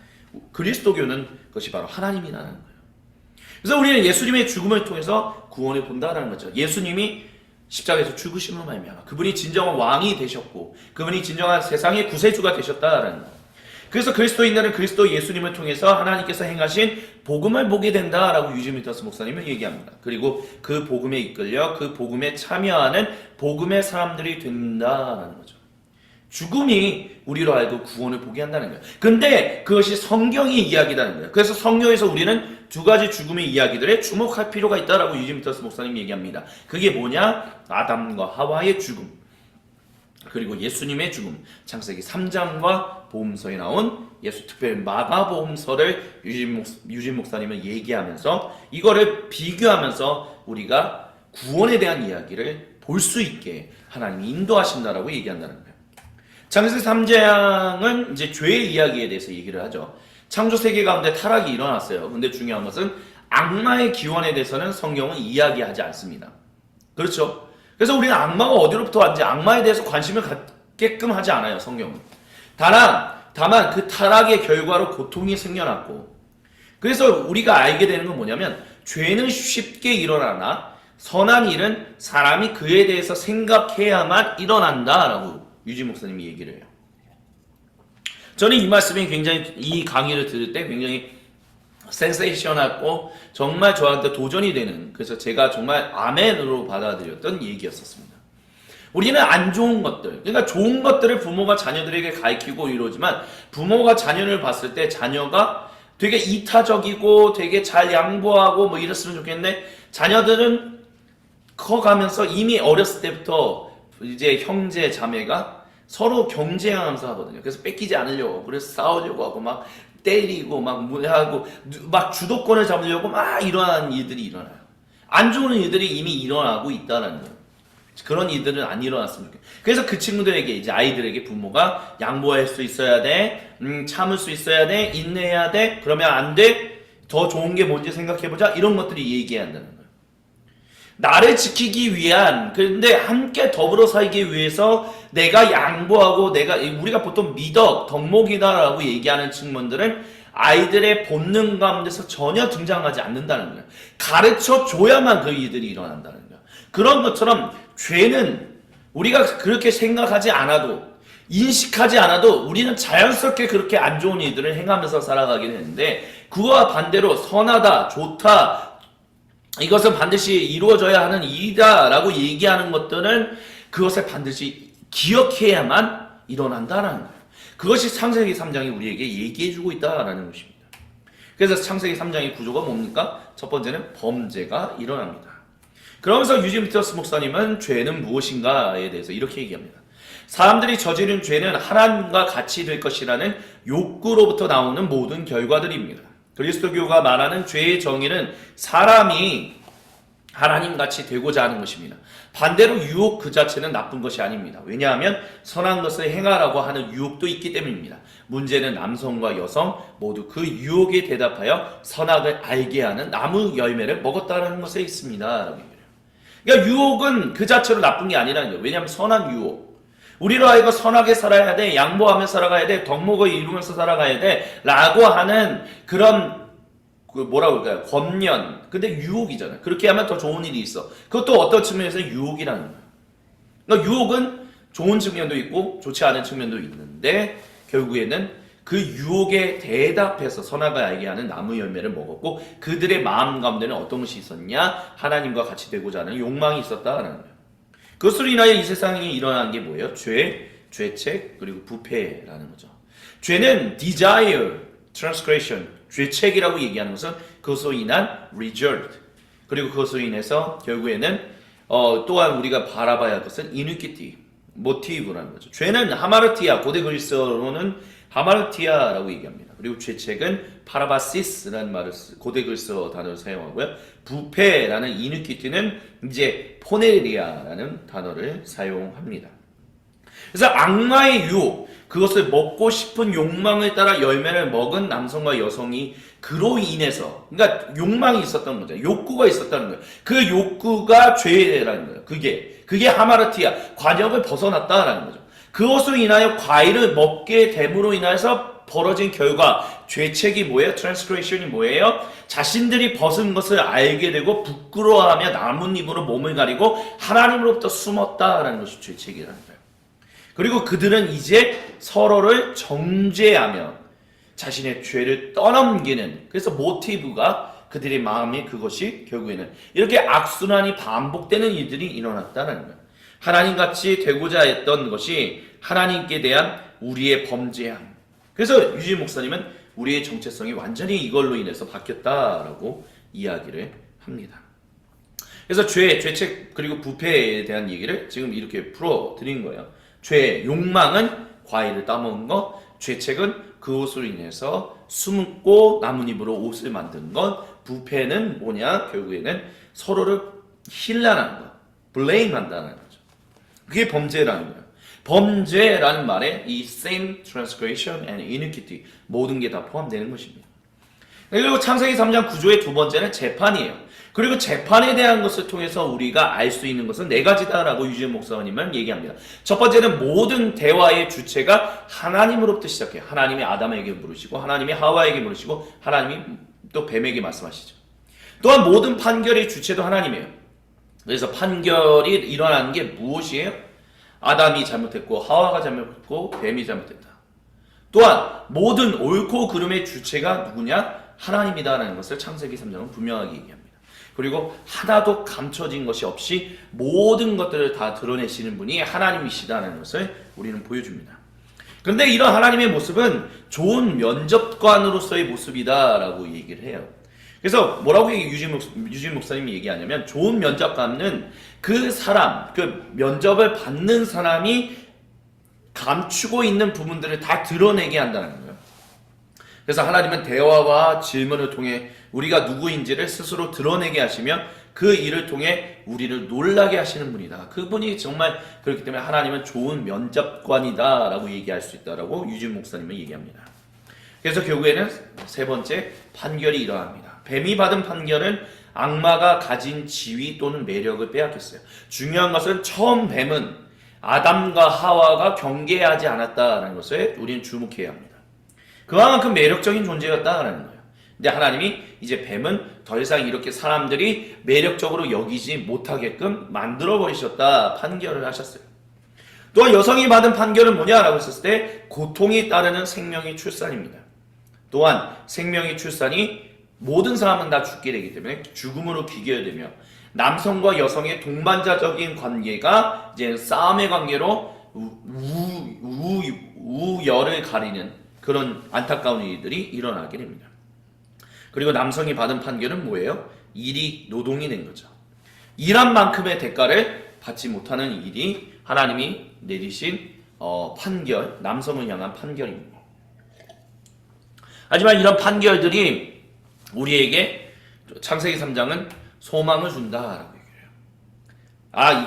Speaker 1: 그리스도교는 그것이 바로 하나님이라는 거예요. 그래서 우리는 예수님의 죽음을 통해서 구원을 본다는 거죠. 예수님이 십자가에서 죽으심으로 말미암아 그분이 진정한 왕이 되셨고 그분이 진정한 세상의 구세주가 되셨다라는 거. 그래서 그리스도인들은 그리스도 예수님을 통해서 하나님께서 행하신 복음을 보게 된다라고 유진 피터스 목사님은 얘기합니다. 그리고 그 복음에 이끌려 그 복음에 참여하는 복음의 사람들이 된다라는 거죠. 죽음이 우리로 알고 구원을 보게 한다는 거예요. 근데 그것이 성경의 이야기라는 거예요. 그래서 성경에서 우리는 두 가지 죽음의 이야기들에 주목할 필요가 있다라고 유진 피터스 목사님이 얘기합니다. 그게 뭐냐? 아담과 하와의 죽음, 그리고 예수님의 죽음. 창세기 3장과 복음서에 나온 특별히 마가복음서를 유진 목사님은 얘기하면서 이거를 비교하면서 우리가 구원에 대한 이야기를 볼 수 있게 하나님이 인도하신다라고 얘기한다는 거예요. 창세기 3장은 이제 죄의 이야기에 대해서 얘기를 하죠. 창조 세계 가운데 타락이 일어났어요. 근데 중요한 것은 악마의 기원에 대해서는 성경은 이야기하지 않습니다. 그렇죠? 그래서 우리는 악마가 어디로부터 왔는지 악마에 대해서 관심을 갖게끔 하지 않아요, 성경은. 다만 그 타락의 결과로 고통이 생겨났고, 그래서 우리가 알게 되는 건 뭐냐면 죄는 쉽게 일어나나 선한 일은 사람이 그에 대해서 생각해야만 일어난다라고 유진 목사님이 얘기를 해요. 저는 이 말씀이 굉장히, 이 강의를 들을 때 굉장히 센세이션하고 정말 저한테 도전이 되는, 그래서 제가 정말 아멘으로 받아들였던 얘기였었습니다. 우리는 안 좋은 것들, 그러니까 좋은 것들을 부모가 자녀들에게 가르치고 이러지만 부모가 자녀를 봤을 때 자녀가 되게 이타적이고 되게 잘 양보하고 뭐 이랬으면 좋겠는데 자녀들은 커가면서 이미 어렸을 때부터 이제 형제 자매가 서로 경쟁하면서 하거든요. 그래서 뺏기지 않으려고, 그래서 싸우려고 하고 막 때리고 막 하고 막 주도권을 잡으려고 막 이러한 일들이 일어나요. 안 좋은 일들이 이미 일어나고 있다는 거예요. 그런 일들은 안 일어났으면 좋겠어요. 그래서 그 친구들에게, 이제 아이들에게 부모가 양보할 수 있어야 돼, 참을 수 있어야 돼, 인내해야 돼, 그러면 안 돼, 더 좋은 게 뭔지 생각해보자, 이런 것들이 얘기해야 한다는 거예요. 나를 지키기 위한, 근데 함께 더불어 살기 위해서 내가 양보하고 우리가 보통 덕목이다라고 얘기하는 측면들은 아이들의 본능 가운데서 전혀 등장하지 않는다는 거예요. 가르쳐 줘야만 그 일들이 일어난다는 거예요. 그런 것처럼 죄는 우리가 그렇게 생각하지 않아도, 인식하지 않아도 우리는 자연스럽게 그렇게 안 좋은 일들을 행하면서 살아가게 되는데, 그와 반대로 선하다, 좋다, 이것은 반드시 이루어져야 하는 일이다 라고 얘기하는 것들은 그것을 반드시 기억해야만 일어난다는 거예요. 그것이 창세기 3장이 우리에게 얘기해주고 있다는 것입니다. 그래서 창세기 3장의 구조가 뭡니까? 첫 번째는 범죄가 일어납니다. 그러면서 유진 피터스 목사님은 죄는 무엇인가에 대해서 이렇게 얘기합니다. 사람들이 저지른 죄는 하나님과 같이 될 것이라는 욕구로부터 나오는 모든 결과들입니다. 그리스도교가 말하는 죄의 정의는 사람이 하나님같이 되고자 하는 것입니다. 반대로 유혹 그 자체는 나쁜 것이 아닙니다. 왜냐하면 선한 것을 행하라고 하는 유혹도 있기 때문입니다. 문제는 남성과 여성 모두 그 유혹에 대답하여 선악을 알게 하는 나무 열매를 먹었다는 것에 있습니다. 그러니까 유혹은 그 자체로 나쁜 게 아니라는 거예요. 왜냐하면 선한 유혹. 우리로 하여금 선하게 살아야 돼, 양보하며 살아가야 돼, 덕목을 이루면서 살아가야 돼 라고 하는 그런 뭐라고 할까요? 권면. 근데 유혹이잖아요. 그렇게 하면 더 좋은 일이 있어. 그것도 어떤 측면에서 유혹이라는 거예요. 그러니까 유혹은 좋은 측면도 있고 좋지 않은 측면도 있는데 결국에는 그 유혹에 대답해서 선악을 알게 하는 나무 열매를 먹었고 그들의 마음 가운데는 어떤 것이 있었냐? 하나님과 같이 되고자 하는 욕망이 있었다라는 거예요. 그것으로 인하여 이 세상에 일어난 게 뭐예요? 죄, 죄책, 그리고 부패라는 거죠. 죄는 desire, transgression, 죄책이라고 얘기하는 것은 그것으로 인한 result, 그리고 그것으로 인해서 결국에는 또한 우리가 바라봐야 할 것은 iniquity, motive라는 거죠. 죄는 하마르티아, 고대 그리스어로는 하마르티아라고 얘기합니다. 그리고 죄책은 파라바시스라는 말을 고대 그리스어 단어를 사용하고요. 부패라는 iniquity는 이제 포네리아라는 단어를 사용합니다. 그래서 악마의 유혹, 그것을 먹고 싶은 욕망을 따라 열매를 먹은 남성과 여성이 그로 인해서, 그러니까 욕망이 있었던 거죠. 욕구가 있었다는 거예요. 그 욕구가 죄라는 거예요. 그게 하마르티아, 관역을 벗어났다라는 거죠. 그것으로 인하여 과일을 먹게 됨으로 인해서 벌어진 결과, 죄책이 뭐예요? 트랜스그레션이 뭐예요? 자신들이 벗은 것을 알게 되고 부끄러워하며 나뭇잎으로 몸을 가리고 하나님으로부터 숨었다라는 것이 죄책이라는 거예요. 그리고 그들은 이제 서로를 정죄하며 자신의 죄를 떠넘기는, 그래서 모티브가 그들의 마음이 그것이 결국에는 이렇게 악순환이 반복되는 일들이 일어났다는 거예요. 하나님같이 되고자 했던 것이 하나님께 대한 우리의 범죄함. 그래서 유지 목사님은 우리의 정체성이 완전히 이걸로 인해서 바뀌었다라고 이야기를 합니다. 그래서 죄, 죄책 그리고 부패에 대한 얘기를 지금 이렇게 풀어드린 거예요. 죄, 욕망은 과일을 따먹은 것, 죄책은 그것으로 인해서 숨고 나뭇잎으로 옷을 만든 것, 부패는 뭐냐? 결국에는 서로를 힐난하는 것, 블레임 한다는 거죠. 그게 범죄라는 거예요. 범죄라는 말에 이 sin, transgression, and iniquity 모든 게 다 포함되는 것입니다. 그리고 창세기 3장 9조의 두 번째는 재판이에요. 그리고 재판에 대한 것을 통해서 우리가 알 수 있는 것은 네 가지다라고 유지현 목사님은 얘기합니다. 첫 번째는 모든 대화의 주체가 하나님으로부터 시작해요. 하나님이 아담에게 물으시고 하나님이 하와에게 물으시고 하나님이 또 뱀에게 말씀하시죠. 또한 모든 판결의 주체도 하나님이에요. 그래서 판결이 일어나는 게 무엇이에요? 아담이 잘못했고 하와가 잘못했고 뱀이 잘못했다. 또한 모든 옳고 그름의 주체가 누구냐? 하나님이다라는 것을 창세기 3장은 분명하게 얘기합니다. 그리고 하나도 감춰진 것이 없이 모든 것들을 다 드러내시는 분이 하나님이시다는 것을 우리는 보여줍니다. 그런데 이런 하나님의 모습은 좋은 면접관으로서의 모습이다라고 얘기를 해요. 그래서 뭐라고 유진 목사님이 얘기하냐면 좋은 면접관은 그 사람, 그 면접을 받는 사람이 감추고 있는 부분들을 다 드러내게 한다는 거예요. 그래서 하나님은 대화와 질문을 통해 우리가 누구인지를 스스로 드러내게 하시며 그 일을 통해 우리를 놀라게 하시는 분이다. 그분이 정말 그렇기 때문에 하나님은 좋은 면접관이다 라고 얘기할 수 있다라고 유진 목사님은 얘기합니다. 그래서 결국에는 세 번째 판결이 일어납니다. 뱀이 받은 판결은 악마가 가진 지위 또는 매력을 빼앗겼어요. 중요한 것은 처음 뱀은 아담과 하와가 경계하지 않았다는 것에 우리는 주목해야 합니다. 그만큼 매력적인 존재였다는 거예요. 근데 하나님이 이제 뱀은 더 이상 이렇게 사람들이 매력적으로 여기지 못하게끔 만들어버리셨다 판결을 하셨어요. 또한 여성이 받은 판결은 뭐냐라고 했을 때 고통이 따르는 생명의 출산입니다. 또한 생명의 출산이 모든 사람은 다 죽게 되기 때문에 죽음으로 귀결되며 남성과 여성의 동반자적인 관계가 이제 싸움의 관계로 우열을 가리는 그런 안타까운 일들이 일어나게 됩니다. 그리고 남성이 받은 판결은 뭐예요? 일이 노동이 된 거죠. 일한 만큼의 대가를 받지 못하는 일이 하나님이 내리신 판결, 남성을 향한 판결입니다. 하지만 이런 판결들이 우리에게 창세기 3장은 소망을 준다라고 얘기해요.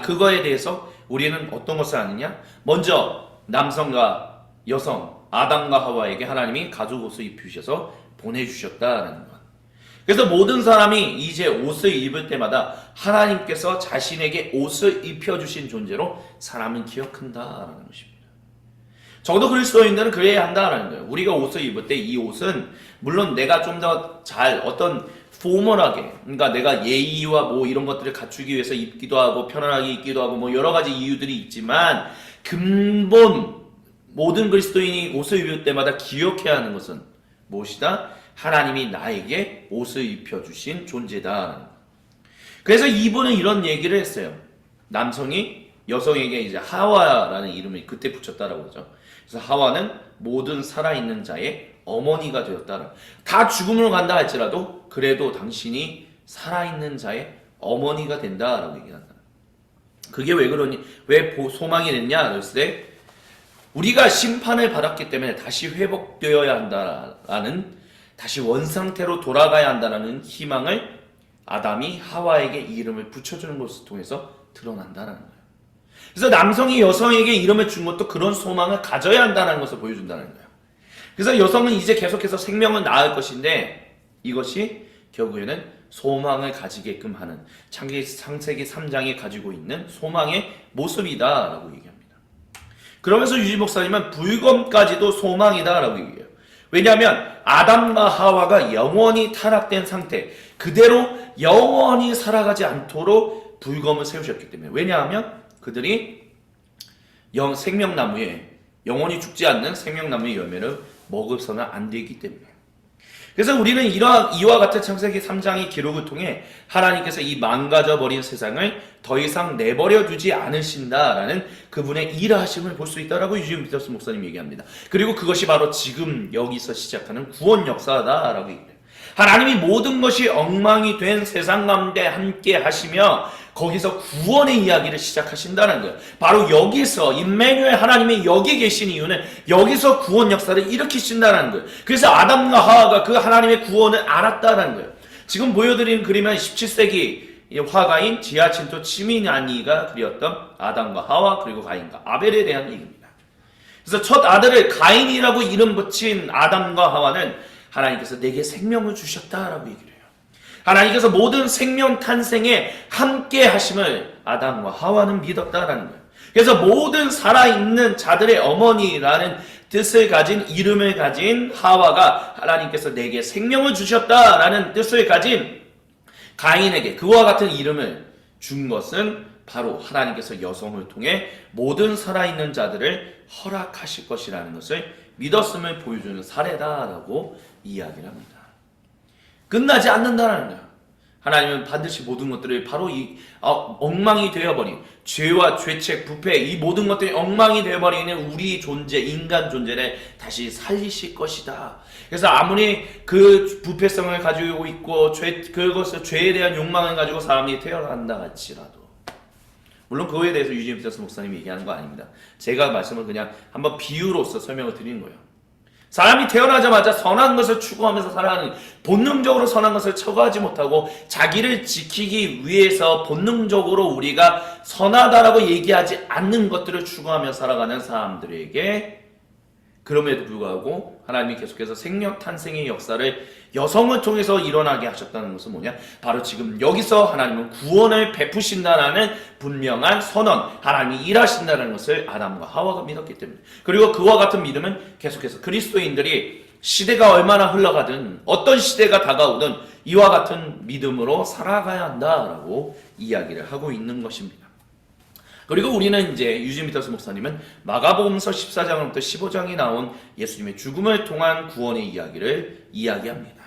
Speaker 1: 그거에 대해서 우리는 어떤 것을 아느냐? 먼저 남성과 여성, 아담과 하와에게 하나님이 가죽 옷을 입히셔서 보내주셨다라는 것. 그래서 모든 사람이 이제 옷을 입을 때마다 하나님께서 자신에게 옷을 입혀주신 존재로 사람은 기억한다라는 것입니다. 적어도 그리스도인들은 그래야 한다라는 거예요. 우리가 옷을 입을 때 이 옷은 물론 내가 좀 더 잘 어떤 포멀하게, 그러니까 내가 예의와 뭐 이런 것들을 갖추기 위해서 입기도 하고 편안하게 입기도 하고 뭐 여러 가지 이유들이 있지만 근본 모든 그리스도인이 옷을 입을 때마다 기억해야 하는 것은 무엇이다? 하나님이 나에게 옷을 입혀주신 존재다. 그래서 이분은 이런 얘기를 했어요. 남성이 여성에게 이제 하와라는 이름을 그때 붙였다라고 하죠. 그래서 하와는 모든 살아있는 자의 어머니가 되었다. 다 죽음으로 간다 할지라도 그래도 당신이 살아있는 자의 어머니가 된다라고 얘기한다. 그게 왜 그러니? 왜 소망이 됐냐? 그랬을 때 우리가 심판을 받았기 때문에 다시 회복되어야 한다라는, 다시 원상태로 돌아가야 한다라는 희망을 아담이 하와에게 이름을 붙여주는 것을 통해서 드러난다는 거예요. 그래서 남성이 여성에게 이름을 준 것도 그런 소망을 가져야 한다는 것을 보여준다는 거예요. 그래서 여성은 이제 계속해서 생명을 낳을 것인데 이것이 결국에는 소망을 가지게끔 하는 창세기 3장에 가지고 있는 소망의 모습이다라고 얘기합니다. 그러면서 유지 목사님은 불검까지도 소망이다라고 얘기해요. 왜냐하면 아담과 하와가 영원히 타락된 상태, 그대로 영원히 살아가지 않도록 불검을 세우셨기 때문에. 왜냐하면 그들이 생명나무에, 영원히 죽지 않는 생명나무의 열매를 먹어서는 안 되기 때문에. 그래서 우리는 이와 같은 창세기 3장의 기록을 통해 하나님께서 이 망가져버린 세상을 더 이상 내버려 두지 않으신다라는 그분의 일하심을 볼 수 있다라고 유지훈 피터스 목사님이 얘기합니다. 그리고 그것이 바로 지금 여기서 시작하는 구원 역사다라고 얘기해요. 하나님이 모든 것이 엉망이 된 세상 가운데 함께 하시며 거기서 구원의 이야기를 시작하신다는 거예요. 바로 여기서 임마누엘 하나님이 여기 계신 이유는 여기서 구원 역사를 일으키신다는 거예요. 그래서 아담과 하와가 그 하나님의 구원을 알았다는 거예요. 지금 보여드리는 그림은 17세기 화가인 지아친토 치미나니가 그렸던 아담과 하와 그리고 가인과 아벨에 대한 얘기입니다. 그래서 첫 아들을 가인이라고 이름 붙인 아담과 하와는 하나님께서 내게 생명을 주셨다라고 얘기를 해요. 하나님께서 모든 생명 탄생에 함께 하심을 아담과 하와는 믿었다라는 거예요. 그래서 모든 살아있는 자들의 어머니라는 뜻을 가진, 이름을 가진 하와가 하나님께서 내게 생명을 주셨다라는 뜻을 가진 가인에게 그와 같은 이름을 준 것은 바로 하나님께서 여성을 통해 모든 살아있는 자들을 허락하실 것이라는 것을 믿었음을 보여주는 사례다라고 이야기를 합니다. 끝나지 않는다는 거예요. 하나님은 반드시 모든 것들을 바로 엉망이 되어버린 죄와 죄책, 부패, 이 모든 것들이 엉망이 되어버리는 우리 존재, 인간 존재를 다시 살리실 것이다. 그래서 아무리 그 부패성을 가지고 있고 그것을 죄에 대한 욕망을 가지고 사람이 태어난다 할지라도, 물론 그거에 대해서 유진 피터스 목사님이 얘기하는 거 아닙니다. 제가 말씀을 그냥 한번 비유로서 설명을 드리는 거예요. 사람이 태어나자마자 선한 것을 추구하면서 살아가는, 본능적으로 선한 것을 처구하지 못하고 자기를 지키기 위해서 본능적으로 우리가 선하다라고 얘기하지 않는 것들을 추구하며 살아가는 사람들에게, 그럼에도 불구하고 하나님이 계속해서 생명 탄생의 역사를 여성을 통해서 일어나게 하셨다는 것은 뭐냐? 바로 지금 여기서 하나님은 구원을 베푸신다라는 분명한 선언, 하나님이 일하신다는 것을 아담과 하와가 믿었기 때문에. 그리고 그와 같은 믿음은 계속해서 그리스도인들이 시대가 얼마나 흘러가든 어떤 시대가 다가오든 이와 같은 믿음으로 살아가야 한다라고 이야기를 하고 있는 것입니다. 그리고 우리는 이제 유진 피터스 목사님은 마가복음서 14장부터 15장이 나온 예수님의 죽음을 통한 구원의 이야기를 이야기합니다.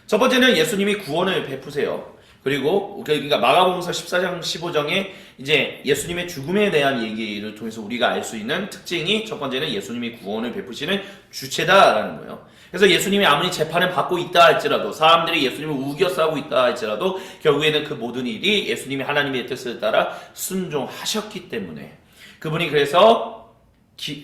Speaker 1: 첫 번째는 예수님이 구원을 베푸세요. 그리고 그러니까 마가복음서 14장 15장에 이제 예수님의 죽음에 대한 얘기를 통해서 우리가 알 수 있는 특징이, 첫 번째는 예수님이 구원을 베푸시는 주체다라는 거예요. 그래서 예수님이 아무리 재판을 받고 있다 할지라도, 사람들이 예수님을 우겨싸고 있다 할지라도 결국에는 그 모든 일이 예수님이 하나님의 뜻을 따라 순종하셨기 때문에, 그분이 그래서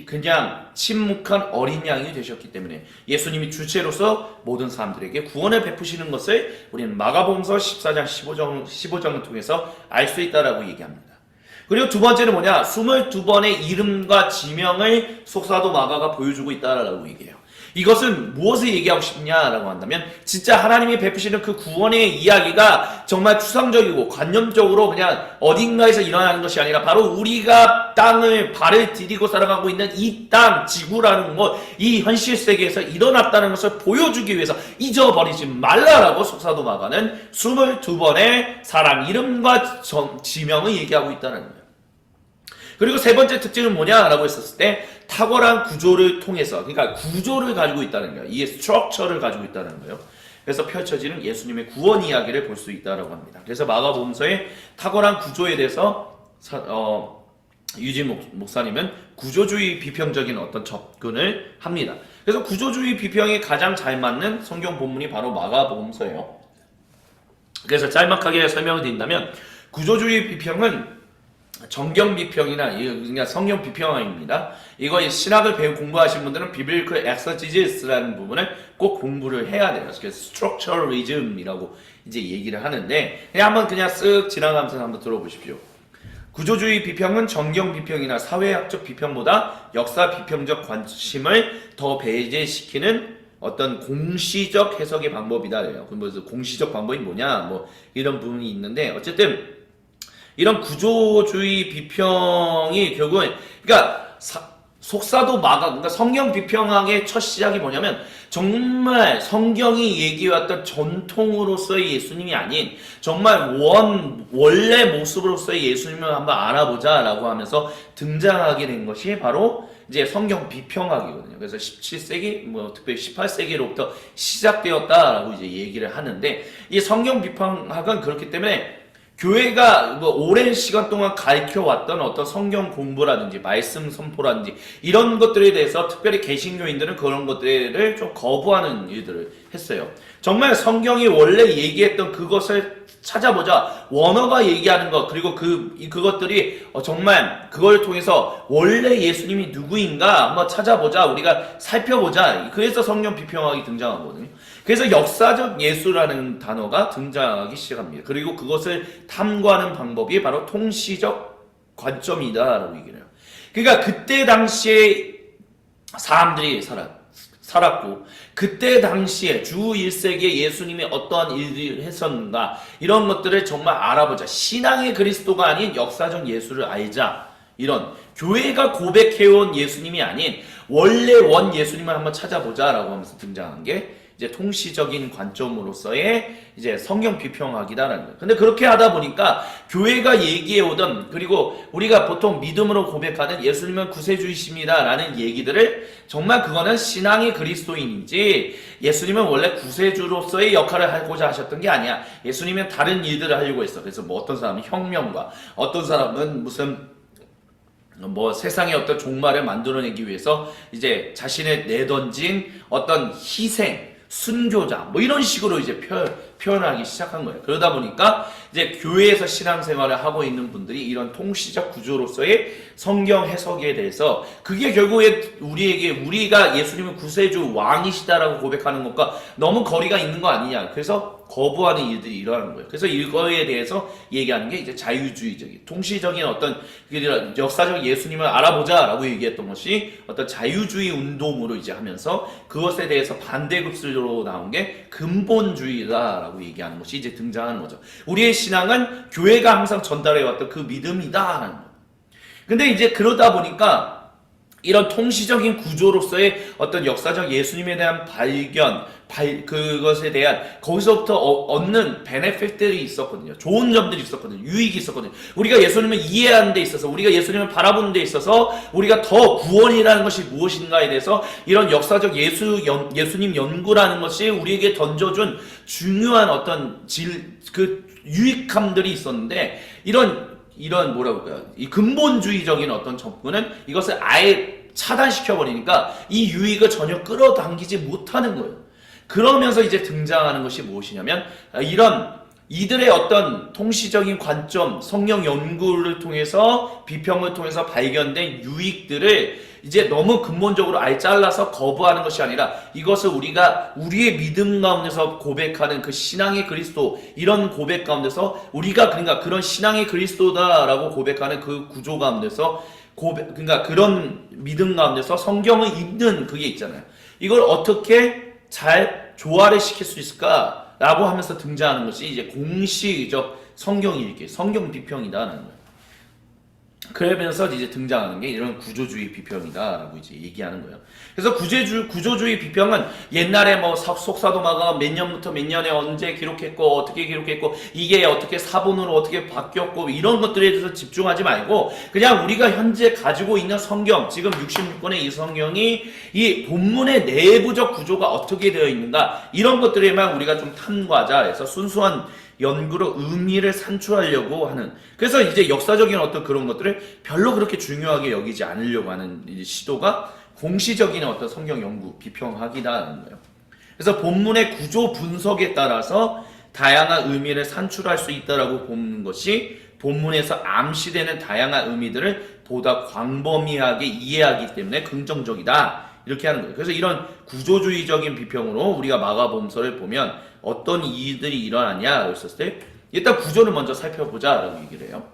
Speaker 1: 그냥 침묵한 어린 양이 되셨기 때문에 예수님이 주체로서 모든 사람들에게 구원을 베푸시는 것을 우리는 마가복음서 14장 15장을 통해서 알 수 있다라고 얘기합니다. 그리고 두 번째는 뭐냐? 22번의 이름과 지명을 속사도 마가가 보여주고 있다라고 얘기해요. 이것은 무엇을 얘기하고 싶냐라고 한다면 진짜 하나님이 베푸시는 그 구원의 이야기가 정말 추상적이고 관념적으로 그냥 어딘가에서 일어나는 것이 아니라 바로 우리가 땅을 발을 디디고 살아가고 있는 이 땅, 지구라는 것, 이 현실 세계에서 일어났다는 것을 보여주기 위해서 잊어버리지 말라라고 속사도 마가는 22번의 사람 이름과 지명을 얘기하고 있다는 거예요. 그리고 세 번째 특징은 뭐냐라고 했었을 때 탁월한 구조를 통해서, 그러니까 구조를 가지고 있다는 거예요. 이 스트럭처를 가지고 있다는 거예요. 그래서 펼쳐지는 예수님의 구원 이야기를 볼 수 있다라고 합니다. 그래서 마가복음서의 탁월한 구조에 대해서 유진 목사님은 구조주의 비평적인 어떤 접근을 합니다. 그래서 구조주의 비평에 가장 잘 맞는 성경 본문이 바로 마가복음서예요. 그래서 짤막하게 설명을 드린다면 구조주의 비평은 정경 비평이나 그러니까 성경 비평입니다. 이거 신학을 공부하신 분들은 비블리컬 엑서지스라는 부분을 꼭 공부를 해야 돼요. 그래서 스트럭처리즘이라고 이제 얘기를 하는데 그냥 쓱 지나가면서 한번 들어보십시오. 구조주의 비평은 정경 비평이나 사회학적 비평보다 역사 비평적 관심을 더 배제시키는 어떤 공시적 해석의 방법이다. 그래서 공시적 방법이 뭐냐? 뭐 이런 부분이 있는데 어쨌든 이런 구조주의 비평이 결국은 그러니까 속사도 마가 그러니까 성경 비평학의 첫 시작이 뭐냐면 정말 성경이 얘기해왔던 전통으로서의 예수님이 아닌 정말 원래 모습으로서의 예수님을 한번 알아보자라고 하면서 등장하게 된 것이 바로 이제 성경 비평학이거든요. 그래서 17세기, 특별히 18세기로부터 시작되었다라고 이제 얘기를 하는데 이 성경 비평학은 그렇기 때문에 교회가 오랜 시간 동안 가르쳐왔던 어떤 성경 공부라든지 말씀 선포라든지 이런 것들에 대해서 특별히 개신교인들은 그런 것들을 좀 거부하는 일들을 했어요. 정말 성경이 원래 얘기했던 그것을 찾아보자. 원어가 얘기하는 것 그리고 그것들이 정말 그걸 통해서 원래 예수님이 누구인가 한번 찾아보자. 우리가 살펴보자. 그래서 성경 비평학이 등장하거든요. 그래서 역사적 예수라는 단어가 등장하기 시작합니다. 그리고 그것을 탐구하는 방법이 바로 통시적 관점이다라고 얘기를 해요. 그러니까 그때 당시에 사람들이 살았고 그때 당시에 주 1세기에 예수님이 어떠한 일을 했었는가 이런 것들을 정말 알아보자. 신앙의 그리스도가 아닌 역사적 예수를 알자. 이런 교회가 고백해온 예수님이 아닌 원래 원 예수님을 한번 찾아보자라고 하면서 등장한 게 이제 통시적인 관점으로서의 이제 성경 비평학이다라는 거예요. 근데 그렇게 하다 보니까 교회가 얘기해오던 그리고 우리가 보통 믿음으로 고백하는 예수님은 구세주이십니다라는 얘기들을 정말 그거는 신앙의 그리스도인이지 예수님은 원래 구세주로서의 역할을 하고자 하셨던 게 아니야. 예수님은 다른 일들을 하려고 했어. 그래서 어떤 사람은 혁명가, 어떤 사람은 무슨 세상의 어떤 종말을 만들어내기 위해서 이제 자신을 내던진 어떤 희생, 순교자, 이런 식으로 이제 표현하기 시작한 거예요. 그러다 보니까 이제 교회에서 신앙생활을 하고 있는 분들이 이런 통시적 구조로서의 성경 해석에 대해서 그게 결국에 우리가 예수님은 구세주 왕이시다라고 고백하는 것과 너무 거리가 있는 거 아니냐. 그래서 거부하는 일들이 일어나는 거예요. 그래서 이거에 대해서 얘기하는 게 이제 자유주의적인, 통시적인 어떤 역사적 예수님을 알아보자라고 얘기했던 것이 어떤 자유주의 운동으로 이제 하면서 그것에 대해서 반대급수로 나온 게 근본주의다라고 얘기하는 것이 이제 등장하는 거죠. 우리의 신앙은 교회가 항상 전달해왔던 그 믿음이다라는 거예요. 근데 이제 그러다 보니까 이런 통시적인 구조로서의 어떤 역사적 예수님에 대한 발견, 그것에 대한 거기서부터 얻는 베네핏들이 있었거든요. 좋은 점들이 있었거든요. 유익이 있었거든요. 우리가 예수님을 이해하는 데 있어서, 우리가 예수님을 바라보는 데 있어서 우리가 더 구원이라는 것이 무엇인가에 대해서 이런 역사적 예수님 연구라는 것이 우리에게 던져준 중요한 어떤 유익함들이 있었는데 이런 뭐라고 할까요? 이 근본주의적인 어떤 접근은 이것을 아예 차단시켜버리니까 이 유익을 전혀 끌어당기지 못하는 거예요. 그러면서 이제 등장하는 것이 무엇이냐면 이런 이들의 어떤 통시적인 관점, 성경 연구를 통해서 비평을 통해서 발견된 유익들을 이제 너무 근본적으로 아예 잘라서 거부하는 것이 아니라 이것을 우리가 우리의 믿음 가운데서 고백하는 그 신앙의 그리스도, 이런 고백 가운데서 우리가 그러니까 그런 신앙의 그리스도다라고 고백하는 그 구조 가운데서 그러니까 그런 믿음 가운데서 성경을 읽는 그게 있잖아요. 이걸 어떻게 잘 조화를 시킬 수 있을까? 라고 하면서 등장하는 것이 이제 공식적 성경 읽기, 성경 비평이다라는 거예요. 그러면서 이제 등장하는 게 이런 구조주의 비평이다라고 이제 얘기하는 거예요. 그래서 구조주의 비평은 옛날에 뭐 속사도마가 몇 년부터 몇 년에 언제 기록했고 어떻게 기록했고 이게 어떻게 사본으로 어떻게 바뀌었고 이런 것들에 대해서 집중하지 말고 그냥 우리가 현재 가지고 있는 성경, 지금 66권의 이 성경이 이 본문의 내부적 구조가 어떻게 되어 있는가 이런 것들에만 우리가 좀 탐구하자 해서 순수한 연구로 의미를 산출하려고 하는, 그래서 이제 역사적인 어떤 그런 것들을 별로 그렇게 중요하게 여기지 않으려고 하는 이제 시도가 공시적인 어떤 성경 연구 비평학이라는 거예요. 그래서 본문의 구조 분석에 따라서 다양한 의미를 산출할 수 있다라고 보는 것이 본문에서 암시되는 다양한 의미들을 보다 광범위하게 이해하기 때문에 긍정적이다, 이렇게 하는 거예요. 그래서 이런 구조주의적인 비평으로 우리가 마가복음서를 보면 어떤 일들이 일어나냐라고 했었을 때 일단 구조를 먼저 살펴보자라고 얘기를 해요.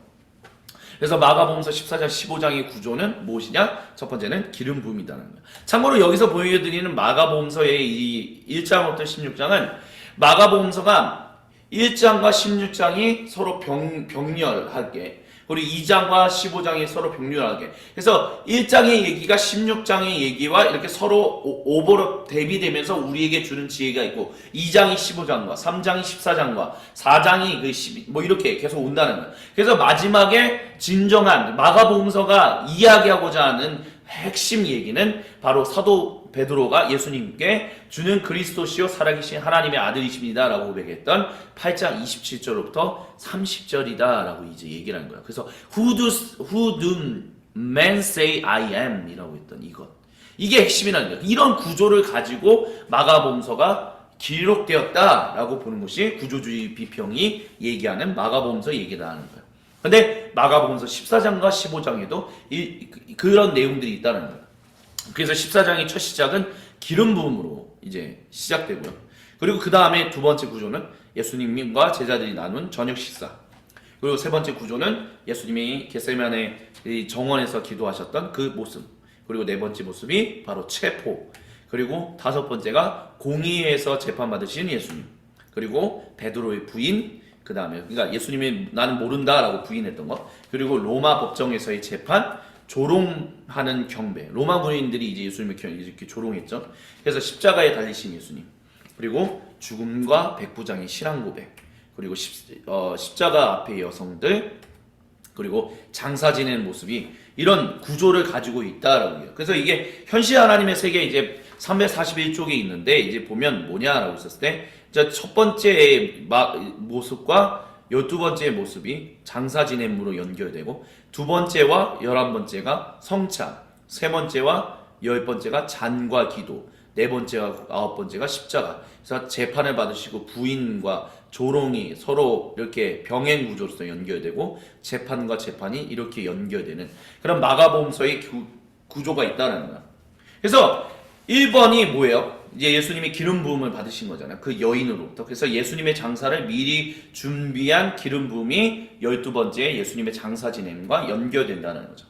Speaker 1: 그래서 마가복음서 14장 15장의 구조는 무엇이냐? 첫 번째는 기름 부음이라는 거예요. 참고로 여기서 보여드리는 마가복음서의 이 1장부터 16장은 마가복음서가 1장과 16장이 서로 병렬하게, 그리고 2장과 15장이 서로 병렬하게, 그래서 1장의 얘기가 16장의 얘기와 이렇게 서로 오버랩 대비되면서 우리에게 주는 지혜가 있고 2장이 15장과 3장이 14장과 4장이 그 12, 뭐 이렇게 계속 온다는 거예요. 그래서 마지막에 진정한 마가복음서가 이야기하고자 하는 핵심 얘기는 바로 사도 베드로가 예수님께 주는 그리스도시요 살아계신 하나님의 아들이십니다 라고 고백했던 8장 27절부터 30절이다 라고 이제 얘기를 하는 거예요. 그래서 who do men say I am 이라고 했던 이것, 이게 핵심이라는 거예요. 이런 구조를 가지고 마가복음서가 기록되었다 라고 보는 것이 구조주의 비평이 얘기하는 마가복음서 얘기라는 거예요. 근데 마가복음서 14장과 15장에도 그런 내용들이 있다는 거예요. 그래서 14장의 첫 시작은 기름 부음으로 이제 시작되고요. 그리고 그 다음에 두 번째 구조는 예수님과 제자들이 나눈 저녁 식사. 그리고 세 번째 구조는 예수님이 겟세마네 정원에서 기도하셨던 그 모습. 그리고 네 번째 모습이 바로 체포. 그리고 다섯 번째가 공의회에서 재판받으신 예수님. 그리고 베드로의 부인. 그 다음에 그러니까 예수님이 나는 모른다라고 부인했던 것. 그리고 로마 법정에서의 재판. 조롱하는 경배. 로마 군인들이 이제 예수님을 이렇게 조롱했죠. 그래서 십자가에 달리신 예수님. 그리고 죽음과 백부장의 신앙 고백. 그리고 십자가 앞의 여성들. 그리고 장사 지내는 모습이 이런 구조를 가지고 있다라고 해요. 그래서 이게 현실 하나님의 세계 이제 341쪽에 있는데 이제 보면 뭐냐라고 했었을 때 첫 번째 모습과 12번째 모습이 장사 지냄으로 연결되고 두 번째와 11번째가 성찬, 세 번째와 10번째가 잔과 기도, 네 번째와 9번째가 십자가. 그래서 재판을 받으시고 부인과 조롱이 서로 이렇게 병행 구조로서 연결되고 재판과 재판이 이렇게 연결되는 그런 마가복음서의 구조가 있다는 거야. 그래서 1번이 뭐예요? 이제 예수님이 기름 부음을 받으신 거잖아요. 그 여인으로부터. 그래서 예수님의 장사를 미리 준비한 기름 부음이 12번째 예수님의 장사 지냄과 연결된다는 거죠.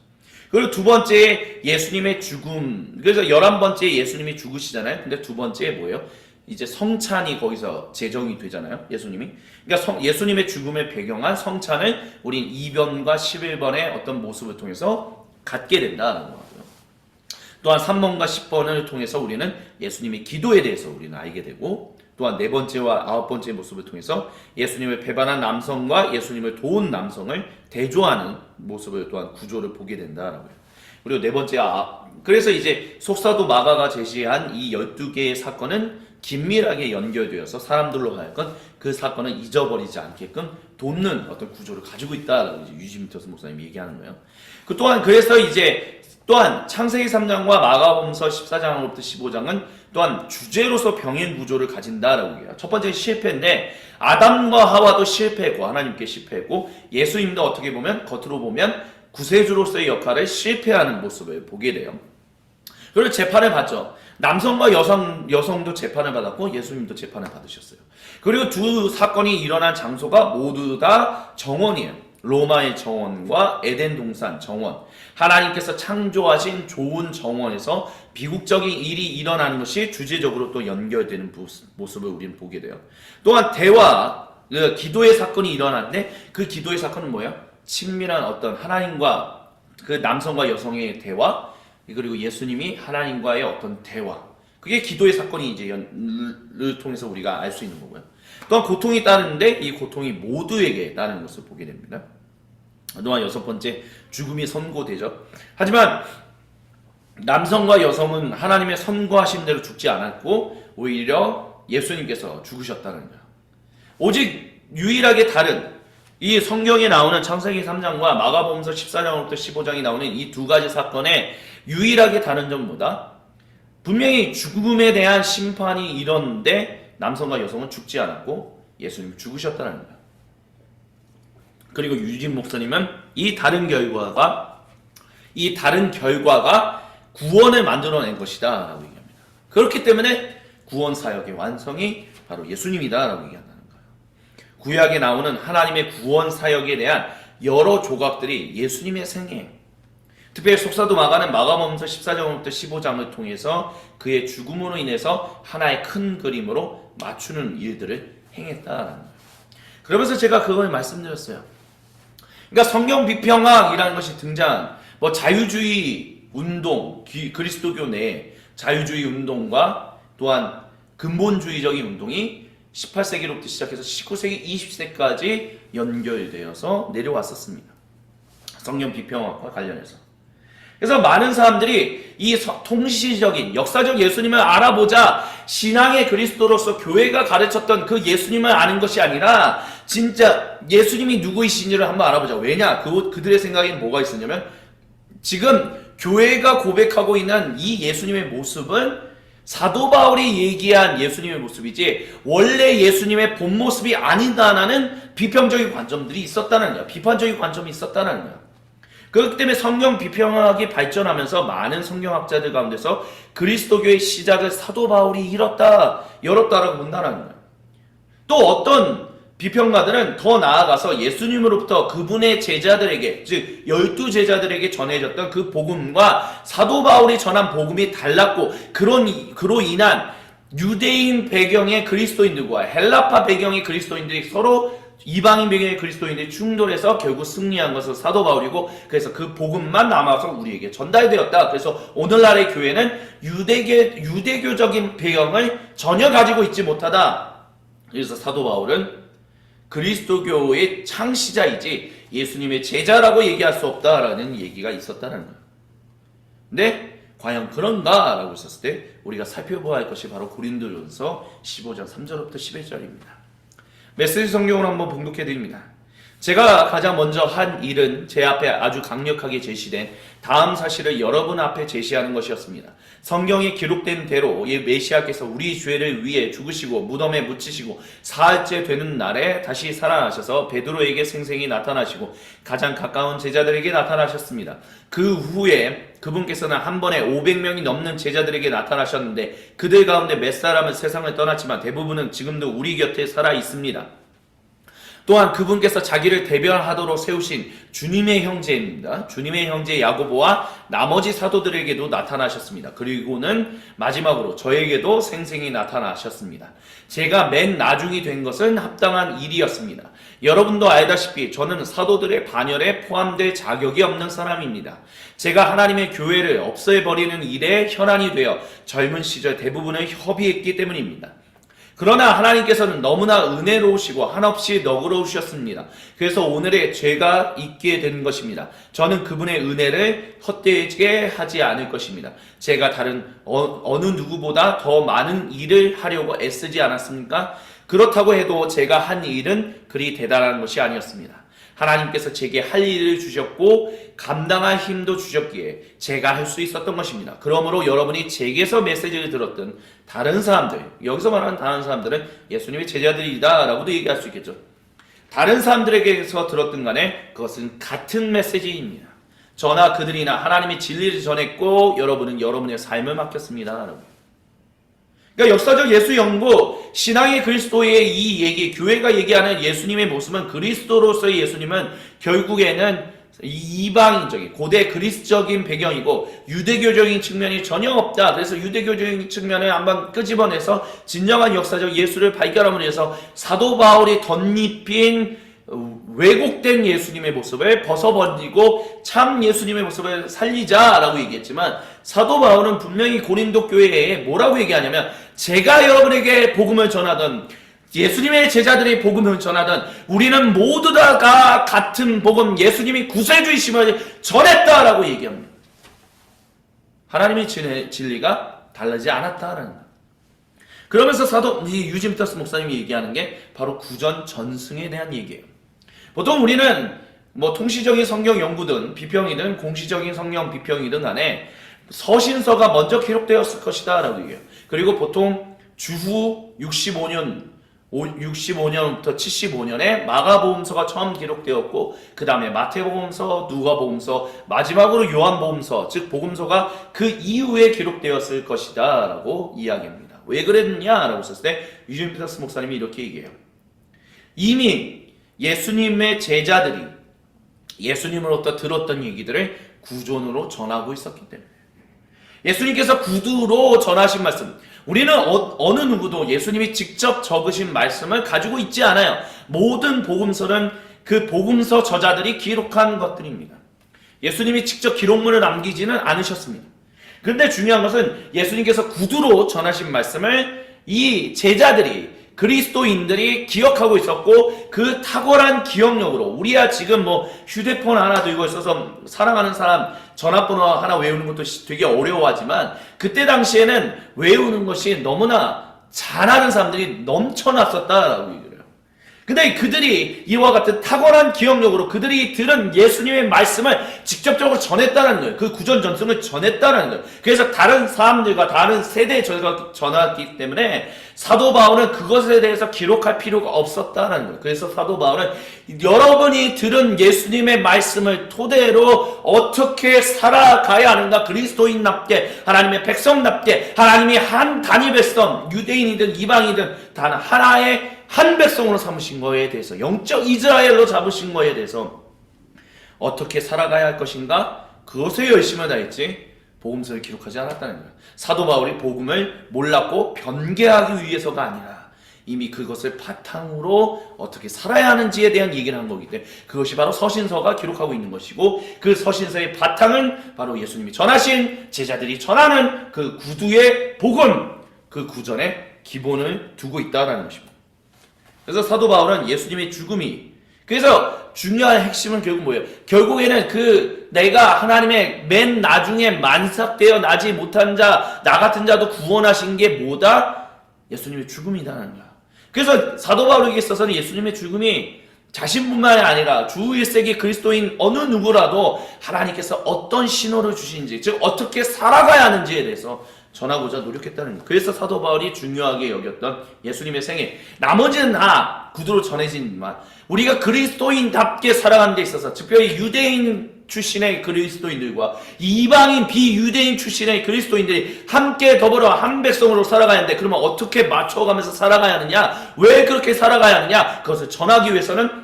Speaker 1: 그리고 두 번째 예수님의 죽음. 그래서 11번째 예수님이 죽으시잖아요. 근데 두 번째 뭐예요? 이제 성찬이 거기서 제정이 되잖아요. 예수님이. 그러니까 예수님의 죽음을 배경한 성찬을 우린 2번과 11번의 어떤 모습을 통해서 갖게 된다는 거예요. 또한 3번과 10번을 통해서 우리는 예수님의 기도에 대해서 우리는 알게 되고, 또한 네 번째와 9번째 모습을 통해서 예수님을 배반한 남성과 예수님을 도운 남성을 대조하는 모습을 또한 구조를 보게 된다라고요. 그리고 네 번째, 그래서 이제 속사도 마가가 제시한 이 12개의 사건은 긴밀하게 연결되어서 사람들로 하여금 그 사건을 잊어버리지 않게끔 돕는 어떤 구조를 가지고 있다라고 이제 유지미터스 목사님이 얘기하는 거예요. 그 또한 그래서 이제 또한 창세기 3장과 마가복음서 14장으로부터 15장은 또한 주제로서 병행 구조를 가진다라고 해요. 첫 번째 실패인데 아담과 하와도 실패했고 하나님께 실패했고 예수님도 어떻게 보면 겉으로 보면 구세주로서의 역할을 실패하는 모습을 보게 돼요. 그리고 재판을 받죠. 남성과 여성도 재판을 받았고 예수님도 재판을 받으셨어요. 그리고 두 사건이 일어난 장소가 모두 다 정원이에요. 로마의 정원과 에덴 동산 정원. 하나님께서 창조하신 좋은 정원에서 비극적인 일이 일어나는 것이 주제적으로 또 연결되는 모습을 우리는 보게 돼요. 또한 대화, 기도의 사건이 일어났는데 그 기도의 사건은 뭐예요? 친밀한 어떤 하나님과 그 남성과 여성의 대화, 그리고 예수님이 하나님과의 어떤 대화. 그게 기도의 사건이 이제 를 통해서 우리가 알 수 있는 거고요. 또한 고통이 따르는데 이 고통이 모두에게 따르는 것을 보게 됩니다. 또한 여섯 번째, 죽음이 선고되죠. 하지만 남성과 여성은 하나님의 선고하신 대로 죽지 않았고 오히려 예수님께서 죽으셨다는 거예요. 오직 유일하게 다른 이 성경에 나오는 창세기 3장과 마가복음서 14장부터 15장이 나오는 이 두 가지 사건의 유일하게 다른 점은 뭐다? 분명히 죽음에 대한 심판이 일었는데 남성과 여성은 죽지 않았고 예수님이 죽으셨다는 거예요. 그리고 유진 목사님은 이 다른 결과가 구원을 만들어낸 것이다 라고 얘기합니다. 그렇기 때문에 구원 사역의 완성이 바로 예수님이다 라고 얘기한다는 거예요. 구약에 나오는 하나님의 구원 사역에 대한 여러 조각들이 예수님의 생애예요. 특별히 속사도 마가는 마가복음서 14장부터 15장을 통해서 그의 죽음으로 인해서 하나의 큰 그림으로 맞추는 일들을 행했다라는 거예요. 그러면서 제가 그걸 말씀드렸어요. 그러니까 성경 비평학이라는 것이 등장한 뭐 자유주의 운동, 그리스도교 내에 자유주의 운동과 또한 근본주의적인 운동이 18세기로부터 시작해서 19세기, 20세기까지 연결되어서 내려왔었습니다. 성경 비평학과 관련해서. 그래서 많은 사람들이 이 통시적인 역사적 예수님을 알아보자 신앙의 그리스도로서 교회가 가르쳤던 그 예수님을 아는 것이 아니라 진짜 예수님이 누구이신지를 한번 알아보자. 왜냐? 그들의 생각에는 뭐가 있었냐면 지금 교회가 고백하고 있는 이 예수님의 모습은 사도 바울이 얘기한 예수님의 모습이지 원래 예수님의 본 모습이 아니다라는 비평적인 관점들이 있었다는 거야. 비판적인 관점이 있었다는 거야. 그렇기 때문에 성경 비평학이 발전하면서 많은 성경학자들 가운데서 그리스도교의 시작을 사도 바울이 열었다라고 본다는 거예요. 또 어떤 비평가들은 더 나아가서 예수님으로부터 그분의 제자들에게, 즉 12제자들에게 전해졌던 그 복음과 사도 바울이 전한 복음이 달랐고 그로 인한 유대인 배경의 그리스도인들과 헬라파 배경의 그리스도인들이 서로 이방인 배경의 그리스도인들이 충돌해서 결국 승리한 것은 사도 바울이고 그래서 그 복음만 남아서 우리에게 전달되었다. 그래서 오늘날의 교회는 유대교적인 배경을 전혀 가지고 있지 못하다. 그래서 사도 바울은 그리스도교의 창시자이지 예수님의 제자라고 얘기할 수 없다라는 얘기가 있었다는 거예요. 근데 과연 그런가? 라고 했었을 때 우리가 살펴봐야 할 것이 바로 고린도전서 15장 3절부터 11절입니다. 메시지 성경을 한번 봉독해 드립니다. 제가 가장 먼저 한 일은 제 앞에 아주 강력하게 제시된 다음 사실을 여러분 앞에 제시하는 것이었습니다. 성경에 기록된 대로 이 메시아께서 우리 죄를 위해 죽으시고 무덤에 묻히시고 사흘째 되는 날에 다시 살아나셔서 베드로에게 생생히 나타나시고 가장 가까운 제자들에게 나타나셨습니다. 그 후에 그분께서는 한 번에 500명이 넘는 제자들에게 나타나셨는데 그들 가운데 몇 사람은 세상을 떠났지만 대부분은 지금도 우리 곁에 살아 있습니다. 또한 그분께서 자기를 대변하도록 세우신 주님의 형제입니다. 주님의 형제 야고보와 나머지 사도들에게도 나타나셨습니다. 그리고는 마지막으로 저에게도 생생히 나타나셨습니다. 제가 맨 나중이 된 것은 합당한 일이었습니다. 여러분도 알다시피 저는 사도들의 반열에 포함될 자격이 없는 사람입니다. 제가 하나님의 교회를 없애버리는 일에 혈안이 되어 젊은 시절 대부분을 협의했기 때문입니다. 그러나 하나님께서는 너무나 은혜로우시고 한없이 너그러우셨습니다. 그래서 오늘의 죄가 있게 된 것입니다. 저는 그분의 은혜를 헛되게 하지 않을 것입니다. 제가 다른 어느 누구보다 더 많은 일을 하려고 애쓰지 않았습니까? 그렇다고 해도 제가 한 일은 그리 대단한 것이 아니었습니다. 하나님께서 제게 할 일을 주셨고 감당할 힘도 주셨기에 제가 할 수 있었던 것입니다. 그러므로 여러분이 제게서 메시지를 들었던 다른 사람들, 여기서 말하는 다른 사람들은 예수님의 제자들이다 라고도 얘기할 수 있겠죠. 다른 사람들에게서 들었든 간에 그것은 같은 메시지입니다. 저나 그들이나 하나님의 진리를 전했고 여러분은 여러분의 삶을 맡겼습니다. 여러분. 그러니까 역사적 예수 연구, 신앙의 그리스도의 이 얘기, 교회가 얘기하는 예수님의 모습은 그리스도로서의 예수님은 결국에는 이방인적인 고대 그리스적인 배경이고 유대교적인 측면이 전혀 없다. 그래서 유대교적인 측면을 한번 끄집어내서 진정한 역사적 예수를 발견함으로 해서 사도 바울이 덧입힌 왜곡된 예수님의 모습을 벗어버리고 참 예수님의 모습을 살리자라고 얘기했지만 사도 바울은 분명히 고린도 교회에 뭐라고 얘기하냐면 제가 여러분에게 복음을 전하던 예수님의 제자들이 복음을 전하던 우리는 모두 다가 같은 복음 예수님이 구세주이심을 전했다라고 얘기합니다. 하나님의 진리가 다르지 않았다라는 거예요. 그러면서 유진 피터스 목사님이 얘기하는 게 바로 구전 전승에 대한 얘기예요. 보통 우리는 뭐 통시적인 성경 연구든 비평이든 공시적인 성경 비평이든 간에 서신서가 먼저 기록되었을 것이다 라고 얘기해요. 그리고 보통 주후 65년부터 75년에 마가복음서가 처음 기록되었고 그 다음에 마태복음서, 누가복음서, 마지막으로 요한복음서, 즉 복음서가 그 이후에 기록되었을 것이다 라고 이야기합니다. 왜 그랬느냐라고 했을 때 유진 피터스 목사님이 이렇게 얘기해요. 이미 예수님의 제자들이 예수님으로부터 들었던 얘기들을 구존으로 전하고 있었기 때문에 예수님께서 구두로 전하신 말씀, 우리는 어느 누구도 예수님이 직접 적으신 말씀을 가지고 있지 않아요. 모든 복음서는 그 복음서 저자들이 기록한 것들입니다. 예수님이 직접 기록물을 남기지는 않으셨습니다. 그런데 중요한 것은 예수님께서 구두로 전하신 말씀을 이 제자들이 그리스도인들이 기억하고 있었고 그 탁월한 기억력으로 우리야 지금 뭐 휴대폰 하나 들고 있어서 사랑하는 사람 전화번호 하나 외우는 것도 되게 어려워하지만 그때 당시에는 외우는 것이 너무나 잘하는 사람들이 넘쳐났었다라고 얘기를 해요. 근데 그들이 이와 같은 탁월한 기억력으로 그들이 들은 예수님의 말씀을 직접적으로 전했다는 거예요. 그 구전 전승을 전했다는 거예요. 그래서 다른 사람들과 다른 세대에 전하기 때문에 사도 바울은 그것에 대해서 기록할 필요가 없었다는 거예요. 그래서 사도 바울은 여러분이 들은 예수님의 말씀을 토대로 어떻게 살아가야 하는가, 그리스도인답게 하나님의 백성답게 하나님이 한 단위 백성, 유대인이든 이방이든 단 하나의 한 백성으로 삼으신 거에 대해서, 영적 이스라엘로 잡으신 거에 대해서 어떻게 살아가야 할 것인가, 그것에 열심을 다했지 복음서를 기록하지 않았다는 거예요. 사도 바울이 복음을 몰랐고 변개하기 위해서가 아니라 이미 그것을 바탕으로 어떻게 살아야 하는지에 대한 얘기를 한 거기 때문에 그것이 바로 서신서가 기록하고 있는 것이고, 그 서신서의 바탕은 바로 예수님이 전하신, 제자들이 전하는 그 구두의 복음, 그 구전의 기본을 두고 있다는 것입니다. 그래서 사도 바울은 예수님의 죽음이, 그래서 중요한 핵심은 결국 뭐예요? 결국에는 내가 하나님의 맨 나중에 만삭되어 나지 못한 자, 나 같은 자도 구원하신 게 뭐다? 예수님의 죽음이라는 거야. 그래서 사도 바울에게 있어서는 예수님의 죽음이 자신뿐만이 아니라 주 1세기 그리스도인 어느 누구라도 하나님께서 어떤 신호를 주시는지, 즉 어떻게 살아가야 하는지에 대해서 전하고자 노력했다는 거예요. 그래서 사도 바울이 중요하게 여겼던 예수님의 생애, 나머지는 다 구두로 전해지지만 우리가 그리스도인답게 살아가는 데 있어서 특별히 유대인 출신의 그리스도인들과 이방인 비유대인 출신의 그리스도인들이 함께 더불어 한 백성으로 살아가야 하는데, 그러면 어떻게 맞춰가면서 살아가야 하느냐, 왜 그렇게 살아가야 하느냐, 그것을 전하기 위해서는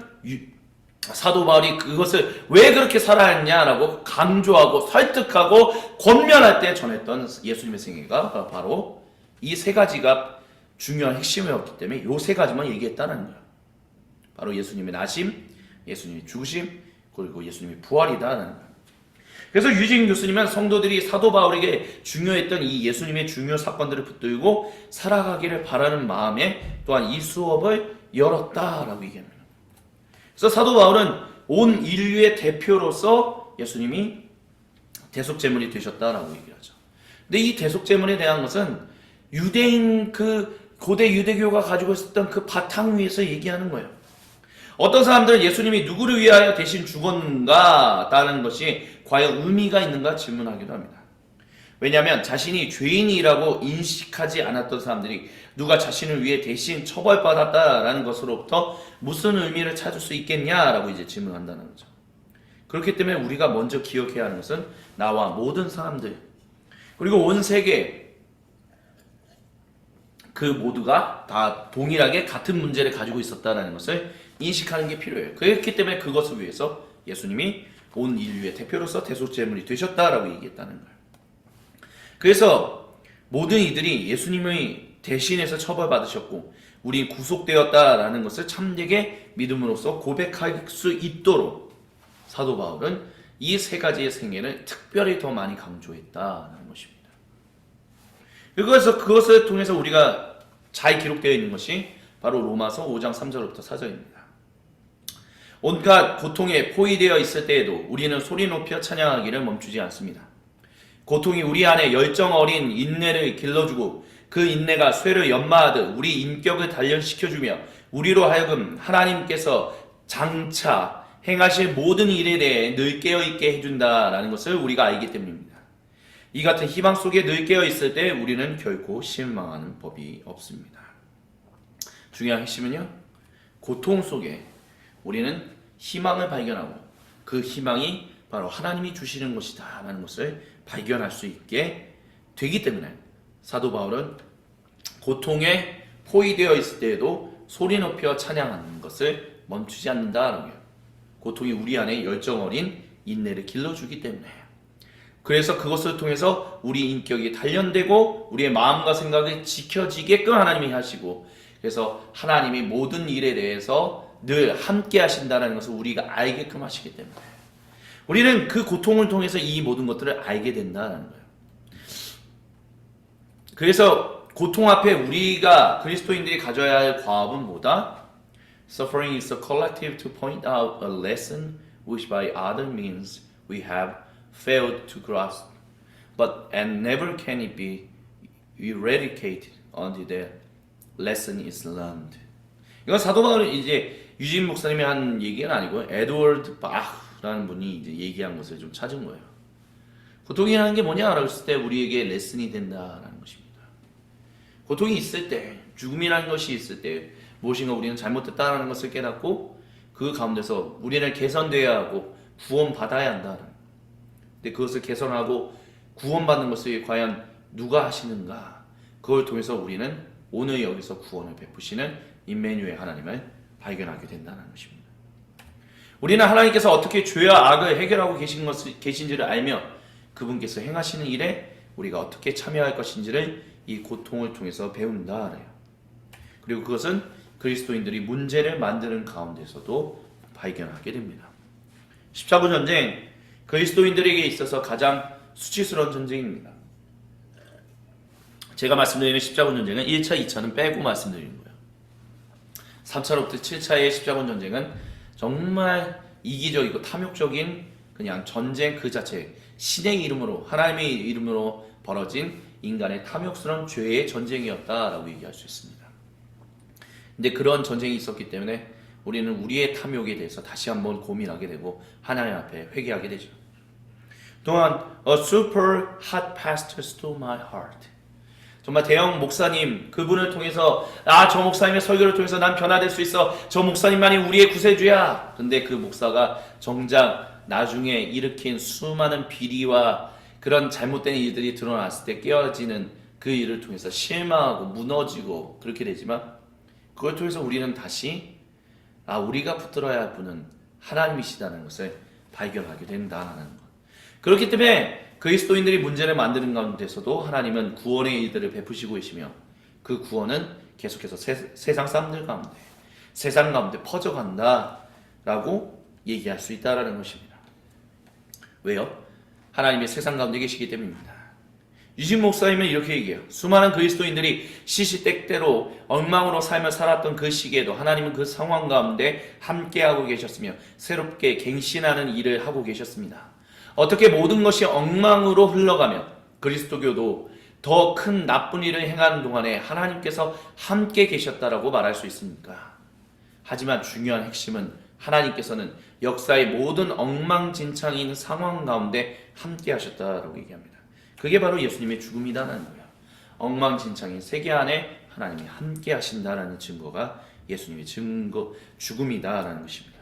Speaker 1: 사도 바울이 그것을 왜 그렇게 살아야 하느냐라고 강조하고 설득하고 권면할 때 전했던 예수님의 생애가 바로 이 세 가지가 중요한 핵심이었기 때문에 이 세 가지만 얘기했다는 거예요. 바로 예수님의 나심, 예수님의 죽으심, 그리고 예수님의 부활이다라는 거예요. 그래서 유진 교수님은 성도들이 사도 바울에게 중요했던 이 예수님의 중요 사건들을 붙들고 살아가기를 바라는 마음에 또한 이 수업을 열었다라고 얘기합니다. 그래서 사도 바울은 온 인류의 대표로서 예수님이 대속제물이 되셨다라고 얘기하죠. 근데 이 대속제물에 대한 것은 유대인, 그 고대 유대교가 가지고 있었던 그 바탕 위에서 얘기하는 거예요. 어떤 사람들은 예수님이 누구를 위하여 대신 죽었는가 라는 것이 과연 의미가 있는가 질문하기도 합니다. 왜냐하면 자신이 죄인이라고 인식하지 않았던 사람들이 누가 자신을 위해 대신 처벌받았다라는 것으로부터 무슨 의미를 찾을 수 있겠냐라고 이제 질문한다는 거죠. 그렇기 때문에 우리가 먼저 기억해야 하는 것은 나와 모든 사람들 그리고 온 세계 그 모두가 다 동일하게 같은 문제를 가지고 있었다는 것을 인식하는 게 필요해요. 그렇기 때문에 그것을 위해서 예수님이 온 인류의 대표로서 대속제물이 되셨다라고 얘기했다는 거예요. 그래서 모든 이들이 예수님의 대신해서 처벌받으셨고 우린 구속되었다라는 것을 참되게 믿음으로써 고백할 수 있도록 사도 바울은 이 세 가지의 생애를 특별히 더 많이 강조했다는 것입니다. 그래서 그것을 통해서 우리가 잘 기록되어 있는 것이 바로 로마서 5장 3절부터 4절입니다. 온갖 고통에 포위되어 있을 때에도 우리는 소리 높여 찬양하기를 멈추지 않습니다. 고통이 우리 안에 열정 어린 인내를 길러주고 그 인내가 쇠를 연마하듯 우리 인격을 단련시켜주며 우리로 하여금 하나님께서 장차 행하실 모든 일에 대해 늘 깨어있게 해준다라는 것을 우리가 알기 때문입니다. 이 같은 희망 속에 늘 깨어있을 때 우리는 결코 실망하는 법이 없습니다. 중요한 핵심은요, 고통 속에 우리는 희망을 발견하고 그 희망이 바로 하나님이 주시는 것이다 라는 것을 발견할 수 있게 되기 때문에 사도 바울은 고통에 포위되어 있을 때에도 소리 높여 찬양하는 것을 멈추지 않는다라고 해요. 고통이 우리 안에 열정 어린 인내를 길러주기 때문에 그래서 그것을 통해서 우리 인격이 단련되고 우리의 마음과 생각이 지켜지게끔 하나님이 하시고 그래서 하나님이 모든 일에 대해서 늘 함께 하신다는 것을 우리가 알게끔 하시기 때문에 우리는 그 고통을 통해서 이 모든 것들을 알게 된다는 거예요. 그래서 고통 앞에 우리가 그리스도인들이 가져야 할 과업은 뭐다? Suffering is a collective to point out a lesson which by other means we have failed to grasp, but and never can it be eradicated until the lesson is learned. 이건 사도 바울은 이제 유진 목사님이 한 얘기는 아니고 에드워드 바흐라는 분이 이제 얘기한 것을 좀 찾은 거예요. 고통이라는 게 뭐냐라고 했을 때 우리에게 레슨이 된다라는 것입니다. 고통이 있을 때, 죽음이라는 것이 있을 때 무엇인가 우리는 잘못됐다는 것을 깨닫고 그 가운데서 우리는 개선되어야 하고 구원받아야 한다는. 근데 그것을 개선하고 구원받는 것을 과연 누가 하시는가? 그걸 통해서 우리는 오늘 여기서 구원을 베푸시는 임마누엘 하나님을 발견하게 된다는 것입니다. 우리는 하나님께서 어떻게 죄와 악을 해결하고 계신지를 알며 그분께서 행하시는 일에 우리가 어떻게 참여할 것인지를 이 고통을 통해서 배운다 그래요. 그리고 그것은 그리스도인들이 문제를 만드는 가운데서도 발견하게 됩니다. 십자군 전쟁, 그리스도인들에게 있어서 가장 수치스러운 전쟁입니다. 제가 말씀드리는 십자군 전쟁은 1차, 2차는 빼고 말씀드리는 거예요. 3차로부터 7차의 십자군 전쟁은 정말 이기적이고 탐욕적인 그냥 전쟁 그 자체, 신의 이름으로, 하나님의 이름으로 벌어진 인간의 탐욕스러운 죄의 전쟁이었다라고 얘기할 수 있습니다. 근데 그런 전쟁이 있었기 때문에 우리는 우리의 탐욕에 대해서 다시 한번 고민하게 되고 하나님 앞에 회개하게 되죠. 또한 A super hot pastor stole my heart. 정말 대형 목사님, 그분을 통해서 저 목사님의 설교를 통해서 난 변화될 수 있어. 저 목사님만이 우리의 구세주야. 근데 그 목사가 정작 나중에 일으킨 수많은 비리와 그런 잘못된 일들이 드러났을 때 깨어지는 그 일을 통해서 실망하고 무너지고 그렇게 되지만 그걸 통해서 우리는 다시 우리가 붙들어야 할 분은 하나님이시다는 것을 발견하게 된다는 것. 그렇기 때문에 그리스도인들이 문제를 만드는 가운데서도 하나님은 구원의 일들을 베푸시고 계시며 그 구원은 계속해서 세상 사람들 가운데, 세상 가운데 퍼져간다라고 얘기할 수 있다는 것입니다. 왜요? 하나님의 세상 가운데 계시기 때문입니다. 유진 목사님은 이렇게 얘기해요. 수많은 그리스도인들이 시시때때로 엉망으로 삶을 살았던 그 시기에도 하나님은 그 상황 가운데 함께하고 계셨으며 새롭게 갱신하는 일을 하고 계셨습니다. 어떻게 모든 것이 엉망으로 흘러가며 그리스도교도 더 큰 나쁜 일을 행하는 동안에 하나님께서 함께 계셨다라고 말할 수 있습니까? 하지만 중요한 핵심은 하나님께서는 역사의 모든 엉망진창인 상황 가운데 함께 하셨다라고 얘기합니다. 그게 바로 예수님의 죽음이다라는 거예요. 엉망진창인 세계 안에 하나님이 함께 하신다라는 증거가 예수님의 죽음이다라는 것입니다.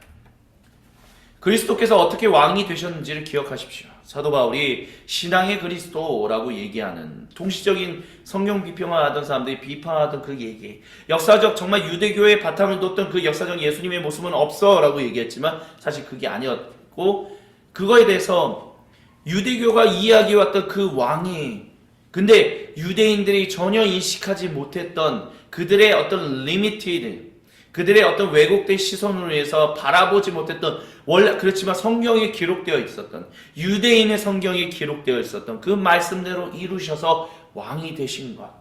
Speaker 1: 그리스도께서 어떻게 왕이 되셨는지를 기억하십시오. 사도 바울이 신앙의 그리스도라고 얘기하는, 통시적인 성경 비평을 하던 사람들이 비판하던 그 얘기, 역사적 정말 유대교의 바탕을 뒀던 그 역사적 예수님의 모습은 없어 라고 얘기했지만 사실 그게 아니었고, 그거에 대해서 유대교가 이야기해왔던 그 왕이, 근데 유대인들이 전혀 인식하지 못했던 그들의 어떤 리미티드, 그들의 어떤 왜곡된 시선으로 해서 바라보지 못했던, 원래 그렇지만 성경에 기록되어 있었던, 유대인의 성경에 기록되어 있었던 그 말씀대로 이루셔서 왕이 되신 것,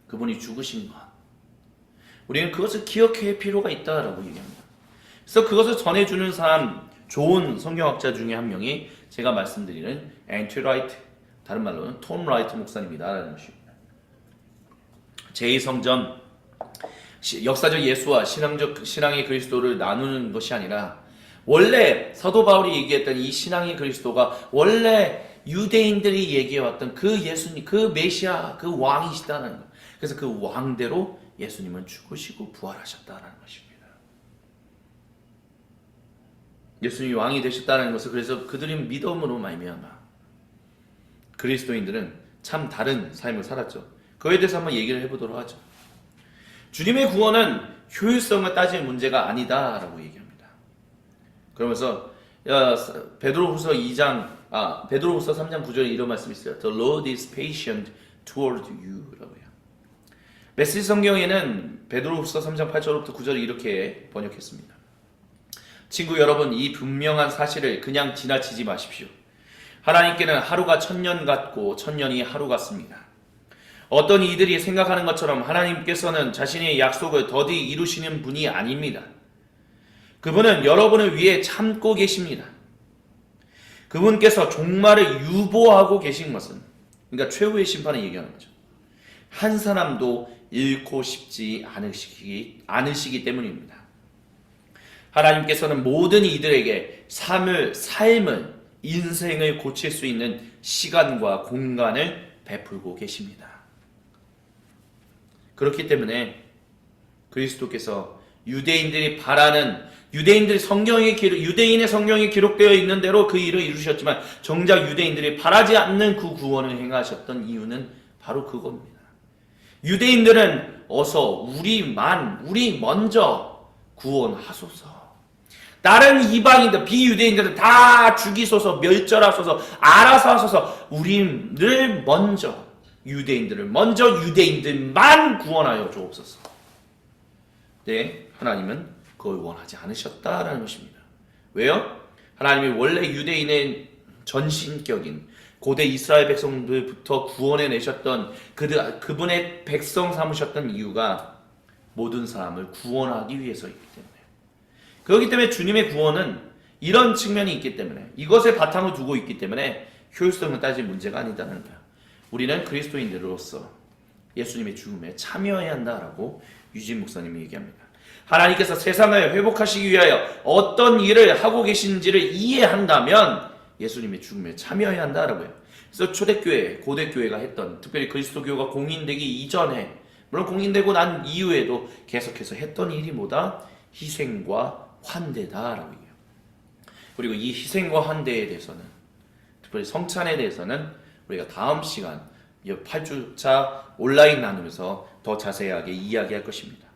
Speaker 1: 그분이 죽으신 것, 우리는 그것을 기억할 필요가 있다라고 얘기합니다. 그래서 그것을 전해주는 사람, 좋은 성경학자 중에 한 명이 제가 말씀드리는 앤티 라이트, 다른 말로는 톰 라이트 목사님이다라는 것입니다. 제2성전, 역사적 예수와 신앙의 그리스도를 나누는 것이 아니라, 원래 사도 바울이 얘기했던 이 신앙의 그리스도가 원래 유대인들이 얘기해왔던 그 예수님, 그 메시아, 그 왕이시다는 것. 그래서 그 왕대로 예수님은 죽으시고 부활하셨다는 것입니다. 예수님이 왕이 되셨다는 것을, 그래서 그들의 믿음으로 말미암아 그리스도인들은 참 다른 삶을 살았죠. 그에 대해서 한번 얘기를 해보도록 하죠. 주님의 구원은 효율성을 따질 문제가 아니다라고 얘기합니다. 그러면서 베드로후서 3장 9절에 이런 말씀이 있어요. The Lord is patient toward you라고요. 메시지 성경에는 베드로후서 3장 8절부터 9절을 이렇게 번역했습니다. 친구 여러분, 이 분명한 사실을 그냥 지나치지 마십시오. 하나님께는 하루가 1000년 같고 1000년이 하루 같습니다. 어떤 이들이 생각하는 것처럼 하나님께서는 자신의 약속을 더디 이루시는 분이 아닙니다. 그분은 여러분을 위해 참고 계십니다. 그분께서 종말을 유보하고 계신 것은, 그러니까 최후의 심판을 얘기하는 거죠. 한 사람도 잃고 싶지 않으시기 때문입니다. 하나님께서는 모든 이들에게 삶을, 인생을 고칠 수 있는 시간과 공간을 베풀고 계십니다. 그렇기 때문에 그리스도께서 유대인들이 바라는, 유대인의 성경에 기록되어 있는 대로 그 일을 이루셨지만 정작 유대인들이 바라지 않는 그 구원을 행하셨던 이유는 바로 그겁니다. 유대인들은 어서 우리 먼저 구원하소서, 다른 이방인들, 비유대인들은 다 죽이소서, 멸절하소서, 알아서 하소서, 우리를 먼저, 유대인들만 구원하여 주옵소서. 네, 하나님은 그걸 원하지 않으셨다라는 것입니다. 왜요? 하나님이 원래 유대인의 전신격인 고대 이스라엘 백성들부터 구원해 내셨던 그분의 백성 삼으셨던 이유가 모든 사람을 구원하기 위해서이기 때문에, 그렇기 때문에 주님의 구원은 이런 측면이 있기 때문에, 이것에 바탕을 두고 있기 때문에 효율성을 따질 문제가 아니다는 거야. 우리는 그리스도인으로서 예수님의 죽음에 참여해야 한다라고 유진 목사님이 얘기합니다. 하나님께서 세상을 회복하시기 위하여 어떤 일을 하고 계신지를 이해한다면 예수님의 죽음에 참여해야 한다라고요. 그래서 초대교회, 고대교회가 했던, 특별히 그리스도교가 공인되기 이전에, 물론 공인되고 난 이후에도 계속해서 했던 일이 뭐다? 희생과 환대다라고 얘기해요. 그리고 이 희생과 환대에 대해서는, 특별히 성찬에 대해서는 우리가 다음 시간 8주차 온라인 나누면서 더 자세하게 이야기할 것입니다.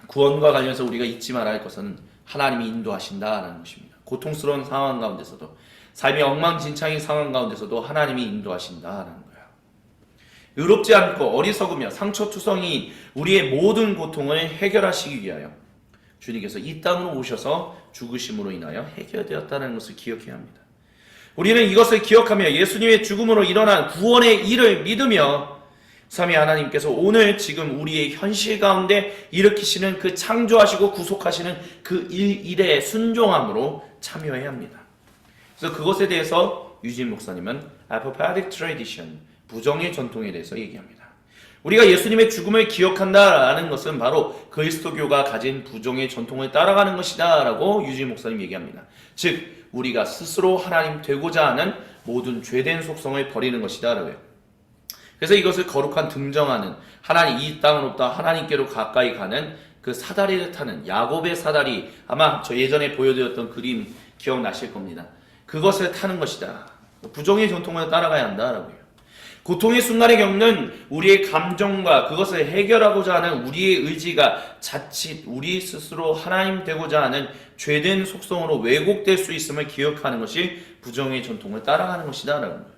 Speaker 1: 구원과 관련해서 우리가 잊지 말아야 할 것은 하나님이 인도하신다라는 것입니다. 고통스러운 상황 가운데서도, 삶이 엉망진창인 상황 가운데서도 하나님이 인도하신다라는 거예요. 의롭지 않고 어리석으며 상처투성이인 우리의 모든 고통을 해결하시기 위하여 주님께서 이 땅으로 오셔서 죽으심으로 인하여 해결되었다는 것을 기억해야 합니다. 우리는 이것을 기억하며 예수님의 죽음으로 일어난 구원의 일을 믿으며 삼위 하나님께서 오늘 지금 우리의 현실 가운데 일으키시는 그 창조하시고 구속하시는 그 일에 순종함으로 참여해야 합니다. 그래서 그것에 대해서 유진 목사님은 apophatic tradition, 부정의 전통에 대해서 얘기합니다. 우리가 예수님의 죽음을 기억한다라는 것은 바로 그리스도교가 가진 부정의 전통을 따라가는 것이다 라고 유진 목사님 얘기합니다. 즉 우리가 스스로 하나님 되고자 하는 모든 죄된 속성을 버리는 것이다 라고요. 그래서 이것을 거룩한 등정하는, 하나님 이 땅은 없다 하나님께로 가까이 가는 그 사다리를 타는 야곱의 사다리, 아마 저 예전에 보여드렸던 그림 기억나실 겁니다. 그것을 타는 것이다. 부정의 전통을 따라가야 한다라고요. 고통의 순간에 겪는 우리의 감정과 그것을 해결하고자 하는 우리의 의지가 자칫 우리 스스로 하나님 되고자 하는 죄된 속성으로 왜곡될 수 있음을 기억하는 것이 부정의 전통을 따라가는 것이다 라는 거예요.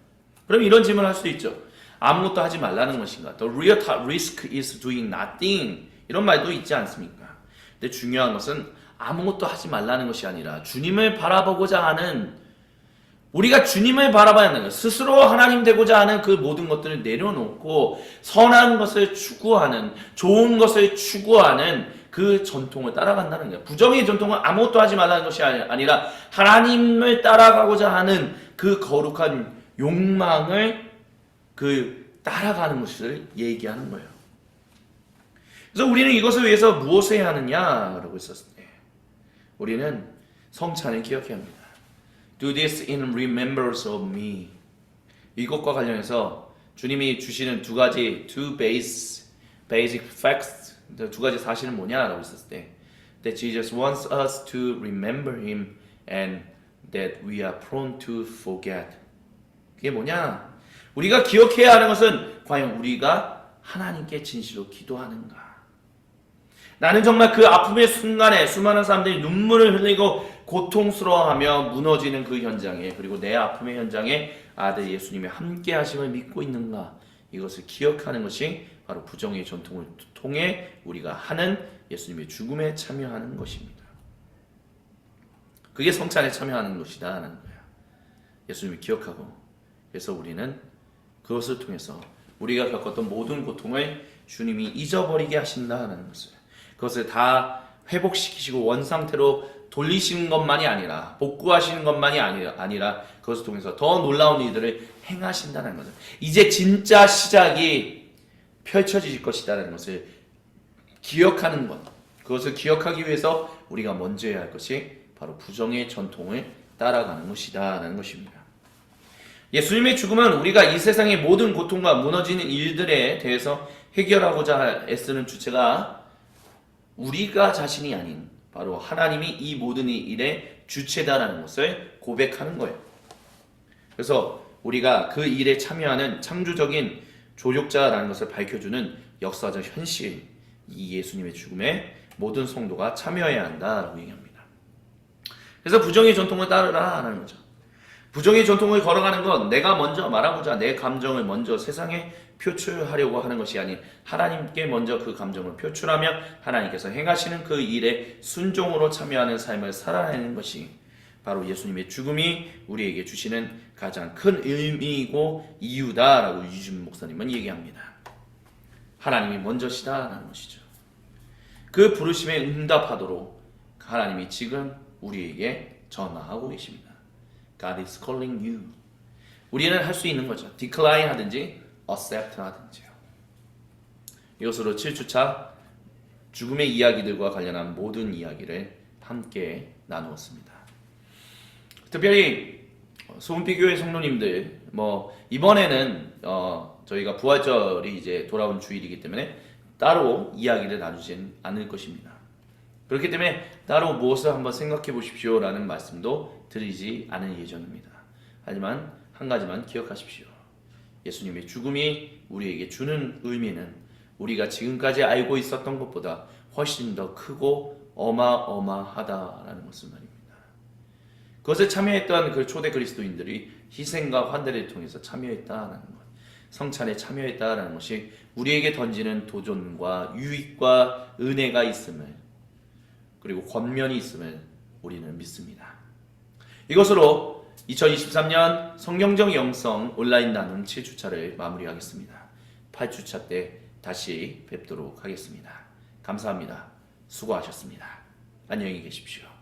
Speaker 1: 그럼 이런 질문을 할 수도 있죠. 아무것도 하지 말라는 것인가? The real risk is doing nothing. 이런 말도 있지 않습니까? 근데 중요한 것은 아무것도 하지 말라는 것이 아니라 주님을 바라보고자 하는, 우리가 주님을 바라봐야 하는 것, 스스로 하나님 되고자 하는 그 모든 것들을 내려놓고 선한 것을 추구하는, 좋은 것을 추구하는 그 전통을 따라간다는 거예요. 부정의 전통은 아무것도 하지 말라는 것이 아니라 하나님을 따라가고자 하는 그 거룩한 욕망을 따라가는 것을 얘기하는 거예요. 그래서 우리는 이것을 위해서 무엇을 해야 하느냐라고 했었을 때 우리는 성찬을 기억해야 합니다. Do this in remembrance of me. 이것과 관련해서 주님이 주시는 two basic facts, 두 가지 사실은 뭐냐라고 했었을 때 that Jesus wants us to remember him and that we are prone to forget. 그게 뭐냐? 우리가 기억해야 하는 것은 과연 우리가 하나님께 진실로 기도하는가? 나는 정말 그 아픔의 순간에 수많은 사람들이 눈물을 흘리고 고통스러워하며 무너지는 그 현장에, 그리고 내 아픔의 현장에 아들 예수님의 함께 하심을 믿고 있는가? 이것을 기억하는 것이 바로 부정의 전통을 통해 우리가 하는 예수님의 죽음에 참여하는 것입니다. 그게 성찬에 참여하는 것이다 라는 거예요. 예수님을 기억하고, 그래서 우리는 그것을 통해서 우리가 겪었던 모든 고통을 주님이 잊어버리게 하신다는 것을, 그것을 다 회복시키시고 원상태로 돌리시는 것만이 아니라, 복구하시는 것만이 아니라 그것을 통해서 더 놀라운 일들을 행하신다는 것을, 이제 진짜 시작이 펼쳐질 것이라는 것을 기억하는 것, 그것을 기억하기 위해서 우리가 먼저 해야 할 것이 바로 부정의 전통을 따라가는 것이다 라는 것입니다. 예수님의 죽음은 우리가 이 세상의 모든 고통과 무너지는 일들에 대해서 해결하고자 애쓰는 주체가 우리가 자신이 아닌 바로 하나님이 이 모든 일의 주체다라는 것을 고백하는 거예요. 그래서 우리가 그 일에 참여하는 창조적인 조력자라는 것을 밝혀주는 역사적 현실, 이 예수님의 죽음에 모든 성도가 참여해야 한다라고 얘기합니다. 그래서 부정의 전통을 따르라라는 거죠. 부정의 전통을 걸어가는 건 내가 먼저 말하고자 내 감정을 먼저 세상에 표출하려고 하는 것이 아닌 하나님께 먼저 그 감정을 표출하며 하나님께서 행하시는 그 일에 순종으로 참여하는 삶을 살아내는 것이 바로 예수님의 죽음이 우리에게 주시는 가장 큰 의미이고 이유다라고 유진 목사님은 얘기합니다. 하나님이 먼저시다라는 것이죠. 그 부르심에 응답하도록 하나님이 지금 우리에게 전화하고 계십니다. God is calling you. 우리는 할 수 있는 거죠. decline 하든지 accept 하든지요. 이것으로 7주차 죽음의 이야기들과 관련한 모든 이야기를 함께 나누었습니다. 특별히 소금비교회 성도님들, 이번에는 저희가 부활절이 이제 돌아온 주일이기 때문에 따로 이야기를 나누진 않을 것입니다. 그렇기 때문에 따로 무엇을 한번 생각해 보십시오 라는 말씀도 드리지 않을 예정입니다. 하지만 한 가지만 기억하십시오. 예수님의 죽음이 우리에게 주는 의미는 우리가 지금까지 알고 있었던 것보다 훨씬 더 크고 어마어마하다라는 것을 말입니다. 그것에 참여했던 그 초대 그리스도인들이 희생과 환대를 통해서 참여했다라는 것, 성찬에 참여했다라는 것이 우리에게 던지는 도전과 유익과 은혜가 있음을, 그리고 권면이 있음을 우리는 믿습니다. 이것으로 2023년 성경적 영성 온라인 나눔 7주차를 마무리하겠습니다. 8주차 때 다시 뵙도록 하겠습니다. 감사합니다. 수고하셨습니다. 안녕히 계십시오.